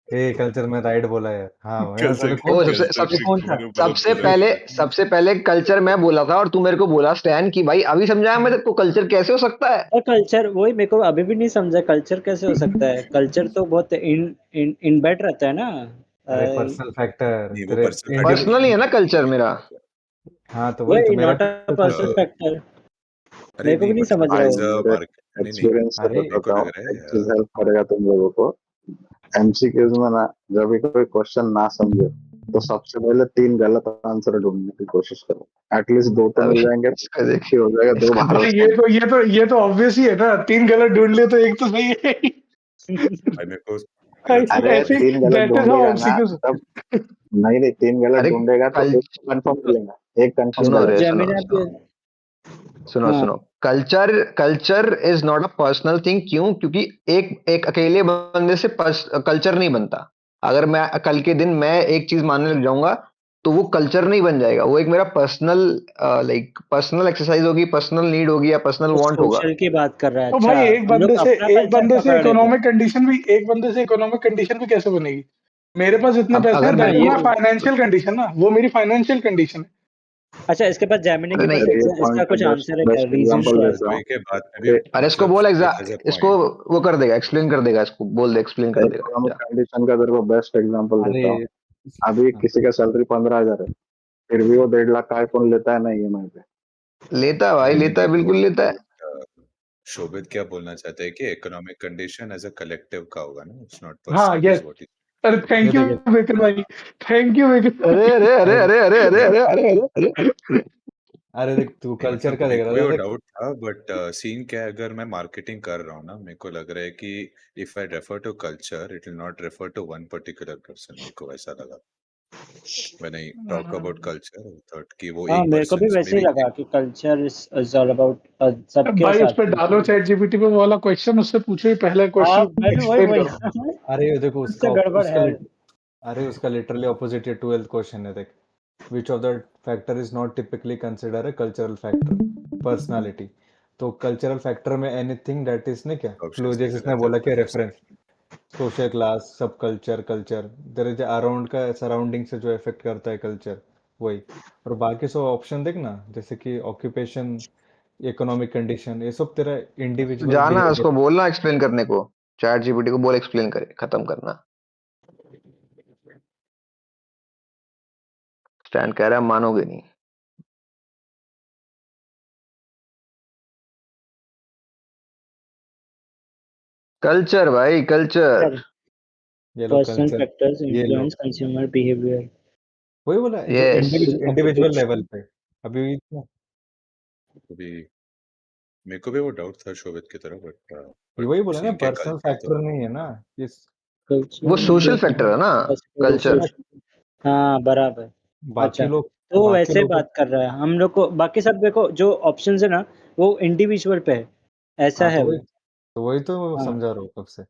ए कल्चर में राइट बोला यार। हाँ यार कल्चर पहले कौन ओ था सबसे कल्चर सबसे ये कौन था तुमने गलत सबसे बोला पहले था। सबसे पहले कल्चर मैं बोला था और तू मेरे को बोला स्टैन की भाई अभी समझाया मैं तेरे को कल्चर कैसे हो सकता है। और कल्चर वही मेरे को अभी भी नहीं समझा, कल्चर कैसे हो सकता है? कल्चर तो बहुत इनबैट रहता है ना। अरे पर्सनल फैक्टर नहीं वो तेरे पर्सनल फैक्टर नहीं पर्सनल ही है ना है। कल्चर मेरा। हाँ तो वही तो वही मेरा नॉट अ भी पर्सनल था। फैक्टर। अरे मेरे को नहीं भी नहीं बट समझ रहा भाई एज हूँ। अ मेरे मार्क नहीं नहीं एक्सपीरियंस से अरे मेरे को बताता लग हूँ, रहा एक है चीज हेल्प करेगा तुम लोगों को। एमसीक्यूज में ना, जब भी कोई क्वेश्चन ना समझे तो सबसे पहले 3 गलत आंसर ढूंढने की कोशिश करो। एटलीस्ट 2 तो अभी मिल जाएंगे, इसको देख, ही हो जाएगा, 2 इसको बाहर देख। हो भाई जाएंगे। ये तो ऑब्वियस ही है ना, 3 गलत ढूंढ लिए तो एक तो सही है। भाई मेरे को गलत ऐसे अरे लगता है ऐसे 3 गलत दैट इज हाउ ढूंढेगा ना, एमसीक्यूज। तब नहीं नहीं 3 गलत अरे ढूंढेगा तो कल एक कंफर्म मिलेगा, एक कंफर्म सुनो गलत। रे, सुनो जेमिनी सुनो आप सुनो हाँ, सुनो। Culture culture is not a personal thing. क्यों? क्योंकि एक एक अकेले बंदे से कल्चर नहीं बनता। अगर मैं कल के दिन मैं एक चीज मानने लग जाऊंगा तो वो कल्चर नहीं बन जाएगा, वो एक मेरा पर्सनल लाइक पर्सनल एक्सरसाइज होगी, पर्सनल नीड होगी या पर्सनल तो वांट होगा। सोशल की बात कर रहा है। तो अच्छा, भाई हम लोग अपना एक कल्चर बंदे से पकड़ लेते हैं। इकोनॉमिक कंडीशन भी कैसे बनेगी? मेरे पास इतने अब पैसे हैं, अगर मैं हाँ, दैट इज ये माय भी। फाइनेंशियल कंडीशन ना, वो मेरी फाइनेंशियल कंडीशन है। अच्छा, इसके पास जेमिनी अरे के पास नहीं, अरे ये इसका पॉइंट का कुछ बेस्ट आंसर है क्या? बेस्ट रीजन एग्जांपल क्या है? देता हूँ शोबे के बात में भी कि अरे इसको मतलब बोल शोबेट हैज अ इसको पॉइंट। वो कर देगा, एक्सप्लेन कर देगा, इसको बोल दे, एक्सप्लेन कर देगा इकोनॉमिक जा। कंडीशन का तेरे को बेस्ट एग्जांपल अरे देता हूँ। अभी हाँ, किसी का सैलरी 15,000 है, फिर भी वो 1.5 लाख का आईफोन लेता है ना ईएमआई पे। लेता है भाई, अरे लेता है, नहीं बिल्कुल लेता है। शोभित क्या बोलना चाहते हैं कि economic condition as a collective का होगा ना, इट्स नॉट हाँ, पर्सनल यस। इज व्हाट अरे ये थैंक यू देखिए विक्रम भाई, थैंक यू विक्रम अरे भाई। अरे अरे अरे अरे अरे अरे अरे अरे अरे अरे। अरे देख तू नहीं कल्चर मतलब का देख मेरे रहा को भी था वो देख। डाउट था बट सीन क्या है, अगर मैं मार्केटिंग कर रहा हूँ ना, मेरे को लग रहा है कि if I refer to culture it will not refer to one particular person, मेरे को ऐसा लगा। When I talk about culture, I thought कि वो हाँ एक मेरे को भी पर्सन वैसे ही maybe लगा कि कल्चर इज ऑल अबाउट सबके भाई उस साथ पे डालो चैट जीपीटी पे वो वाला क्वेश्चन, उससे पूछो ही पहला हाँ क्वेश्चन मैंने वही एक्सप्लेन वही करो। अरे देखो उससे गड़बड़ है। अरे उसका लिटरली ऑपोजिट है 12th क्वेश्चन है, देख। Which of the factor is not typically consider a cultural factor? Personality. तो कल्चरल फैक्टर में एनीथिंग दैट इज ने क्या फ्लो, ऑप्शंस जैसे नहीं इसने गलत है बोला कि पर रेफरेंस, सोशल क्लास, सब कल्चर देर इज अराउंड का सराउंडिंग से जो इफेक्ट करता है कल्चर, वही। और बाकी सब ऑप्शन देख ना, जैसे कि ऑक्यूपेशन, इकोनॉमिक कंडीशन, ये सब तेरा इंडिविजुअल जाना बिहेवियर। उसको बोलना एक्सप्लेन करने को, चैट जीपीटी को बोल एक्सप्लेन करे, खत्म करना। स्टैंड कह रहा है मानोगे नहीं। कल्चर भाई कल्चर। ये लो पर्सनल कल्चर, फैक्टर्स ये लो, इन्फ्लुएंस कंज्यूमर बिहेवियर। वही बोला जो यस। इंडिविजुअल लेवल पे। अभी अभी मेरे को भी वो डाउट था शोभित की तरह, ये बट वही बोला ना, ठीक है पर्सनल कल्चर तो फैक्टर नहीं है ना इस। वो सोशल फैक्टर है ना कल्चर। हाँ बराबर। अच्छा तो बाकी वैसे लोग बात कर रहा है हम लोग को, बाकी सब देखो जो ऑप्शंस है ना वो इंडिविजुअल पे है, ऐसा हाँ है वो। तो वही तो हाँ समझा रहा हूँ कब से।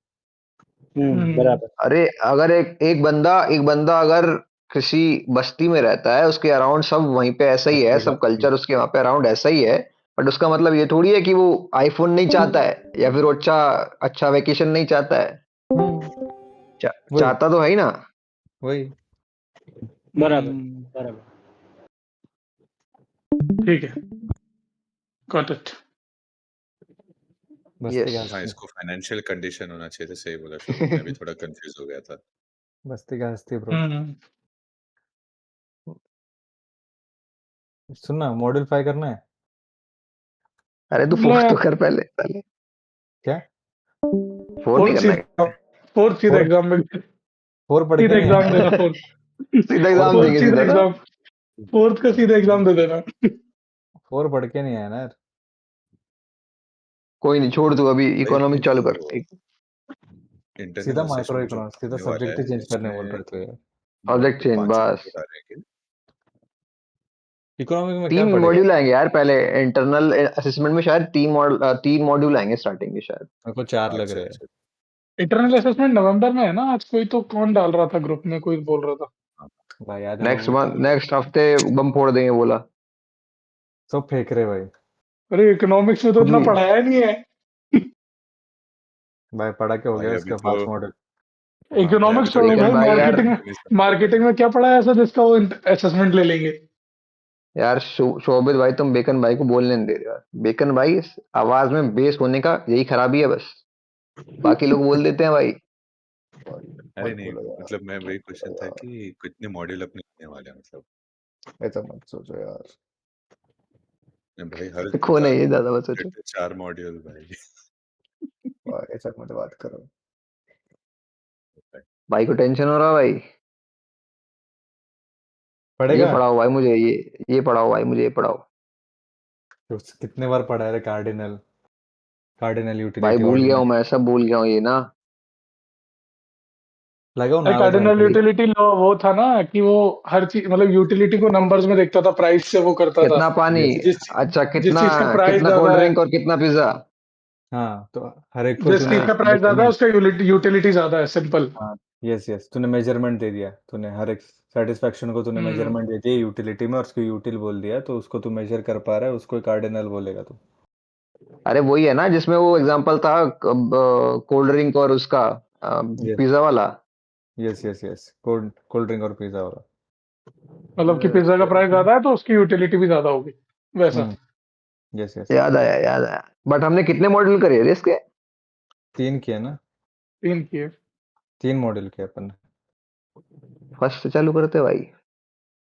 बराबर। अरे अगर एक बंदा अगर किसी बस्ती में रहता है, उसके अराउंड सब वहीं पे ऐसा ही है, सब कल्चर उसके वहां पे अराउंड ऐसा ही है, बट उसका मतलब ये थोड़ी है कि वो आईफोन नहीं चाहता है या फिर वो अच्छा अच्छा वेकेशन नहीं चाहता है। वही चाहता तो है ही ना। वही बराबर बराबर। ठीक है, गॉट इट। Basti yes. घास हाँ थी, इसको फाइनेंशियल कंडीशन होना चाहिए था, सही बोला शोभित, मैं भी थोड़ा कंफ्यूज हो गया था। बस्ती घास थी ब्रो। सुनना, मॉडिफाई करना है अरे तू फोर्थ तो कर पहले पहले। क्या? फोर्थ नहीं करना है। फोर्थ सीधा फोर एग्जाम में, फोर पढ़ के सीधा नहीं एग्जाम आया देना ना। फोर्थ। सीधा एग्जाम फोर फोर्थ देंगे सीधा सीधा ना। एग्जाम, फोर्थ का सीधा एग्जाम दे देना। फोर पढ़ के नहीं आया ना यार। कोई नहीं, छोड़ तू अभी भाई ये इकोनॉमिक चालू कर। जो इंटरनल सीधा माइक्रो असेसमेंट जो इकोनॉमिक्स, सीधा होने वाला सब्जेक्ट ही है चेंज करने बोल उसमें रहे थे यार। ऑब्जेक्ट चेंज 5 बस। मॉड्यूल आ रहे हैं क्या? इकोनॉमिक में क्या 3 पढ़ेगा? मॉड्यूल आएंगे यार, पहले इंटरनल असेसमेंट में शायद 3 मॉड्यूल आएंगे स्टार्टिंग में शायद। मेरे को 4 लग अच्छा रहे हैं। अच्छा। इंटरनल असेसमेंट नवंबर में है ना, आज कोई तो कौन डाल रहा था ग्रुप में, कोई बोल रहा था। हाँ, भाई याद है नेक्स्ट नवंबर मंथ नेक्स्ट हफ्ते बम फोड़ देंगे बोला। सब फेंक रहे भाई। अरे इकोनॉमिक्स में तो कुछ उतना भी। पढ़ाया नहीं है। भाई पढ़ा के हो भाई गया अभी इसका तो फास्ट मॉडल। हाँ भाई अभी इकोनॉमिक्स तो छोड़ो बेकन भाई, भाई यार। मार्केटिंग में, मार्केटिंग में क्या पढ़ा है ऐसा जिसका वो असेसमेंट ले लेंगे। यार शोभित भाई, तुम बेकन भाई को बोलने नहीं दे रहे हो यार। बेकन भाई आवाज में बेस होने का यही खराबी है बस, बाकी लोग बोल देते हैं भाई। अरे मत नहीं, बोलो यार, मतलब मैं मत वही क्वेश्चन बोलो था यार, कि कितने मॉड्यूल अपने होने वाले हैं, मतलब ऐसा मत सोचो यार। भाई हर खो नहीं है ज्यादा बस सोचो। सब्जेक्ट 4 मॉड्यूल भाई। और ऐसा मत बात करो। भाई को टेंशन हो रहा है भाई। ये पढ़ेगा पढ़ाओ भाई मुझे, ये पढ़ाओ भाई मुझे, ये पढ़ाओ। तो कितने बार पढ़ा है कार्डिनल, कार्डिनल भाई यूटिलिटी भूल गया ऑर्डिनल। हूँ मैं, सब भूल गया हूँ ये ना। लगाओ अरे नाम कार्डिनल जानकारी। यूटिलिटी लॉ वो था ना कि वो हर चीज मतलब यूटिलिटी को नंबर्स में देखता था, प्राइस से वो करता था कितना पानी। कि अच्छा जिस कितना, चीज का प्राइस कितना कोल्ड ज्यादा है, ड्रिंक और कितना पिज्जा। हाँ तो हर एक को जिस तूने चीज का एक प्राइस ज्यादा है मेजरमेंट। उसका यूटिलिटी ज्यादा है, सिंपल। हाँ यस यस, तूने मेजरमेंट दे दिया, तूने हर एक सेटिस्फेक्शन को तूने हम्म। मेजरमेंट दे दिया यूटिलिटी में, और उसको यूटिल बोल दिया, तो उसको तू मेजर कर पा रहा है, उसको कार्डिनल बोलेगा तू। अरे वही है ना जिसमें वो एग्जांपल था कोल्ड ड्रिंक और उसका यस पिज्जा वाला। Yes yes yes, cold cold drink और पिज्जा वाला। मतलब कि पिज्जा का प्राइस ज्यादा है तो उसकी यूटिलिटी भी ज्यादा होगी, वैसा। Yes yes. याद आया याद आया। बट हमने कितने मॉड्यूल करे थे इसके। 3 किया ना, तीन किए। 3 मॉडल किया अपन ने। फर्स्ट से चालू करते भाई।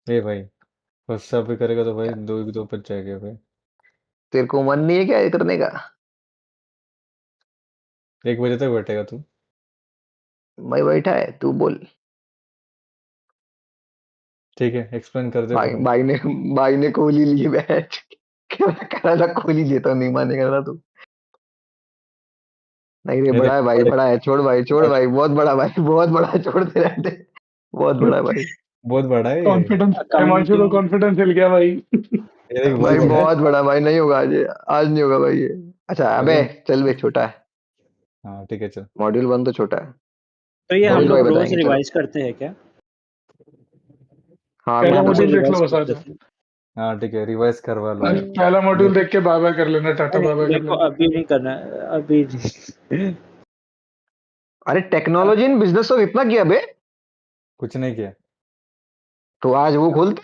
ए भाई, फर्स्ट से भी करेगा तो भाई दो दो बच जाएगा भाई। तेरे को मन नहीं है क्या ये करने का। 1 बजे तक बैठेगा तू। भाई बैठा है तू बोल। ठीक है, एक्सप्लेन कर दे भाई पूरा। भाई ने कोहली लिए बैच। कह रहा था कोहली लेता हूँ, नहीं मानेगा ना तू। नहीं रे ये बड़ा देख है भाई, पढ़े, बड़ा है, छोड़ भाई छोड़ भाई, बहुत बड़ा भाई, बहुत बड़ा है, छोड़ दे रहते। बहुत बड़ा है भाई। बहुत बड़ा है ये। कॉन्फिडेंस, हिमांशु को अकाउंटिंग कॉन्फिडेंस मिल गया भाई। ये देख भाई बहुत बड़ा है। बहुत बड़ा भाई, नहीं होगा आज, आज नहीं होगा भाई ये। अच्छा अबे अरे चल बे, छोटा है हाँ ठीक है चल। मॉड्यूल 1 तो छोटा है। तो ये हम मोहित भाई लोग रोज बताएंगे, चलो। रिवाइज करते हैं क्या? हाँ ये मैं पहला हम तो रोज मॉड्यूल देख रिवाइज लो बस करते आज। हैं। हाँ ठीक है रिवाइज करवा लो आज यार। पहला मॉड्यूल ये देख के बाय बाय कर लेना, टाटा बाय बाय कर नहीं, लेना। देखो अभी नहीं करना है, अभी नहीं। अरे टेक्नोलॉजी इन बिजनेस तो इतना किया बे, कुछ नहीं किया। तो आज वो खोलते।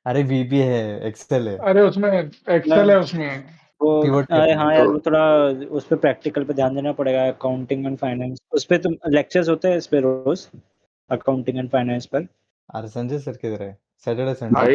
अरे वीबी है, एक्सेल है, अरे उसमें एक्सेल है उसमें। वो पिवट अरे टेबल हाँ है। यार, तो वो थोड़ा उस पे प्रैक्टिकल पे ध्यान देना पड़ेगा। अकाउंटिंग एंड फाइनेंस उस पे तुम लेक्चर्स होते हैं इस पे रोज, अकाउंटिंग एंड फाइनेंस पर। अरे संजय सर किधर है? Saturday Sunday I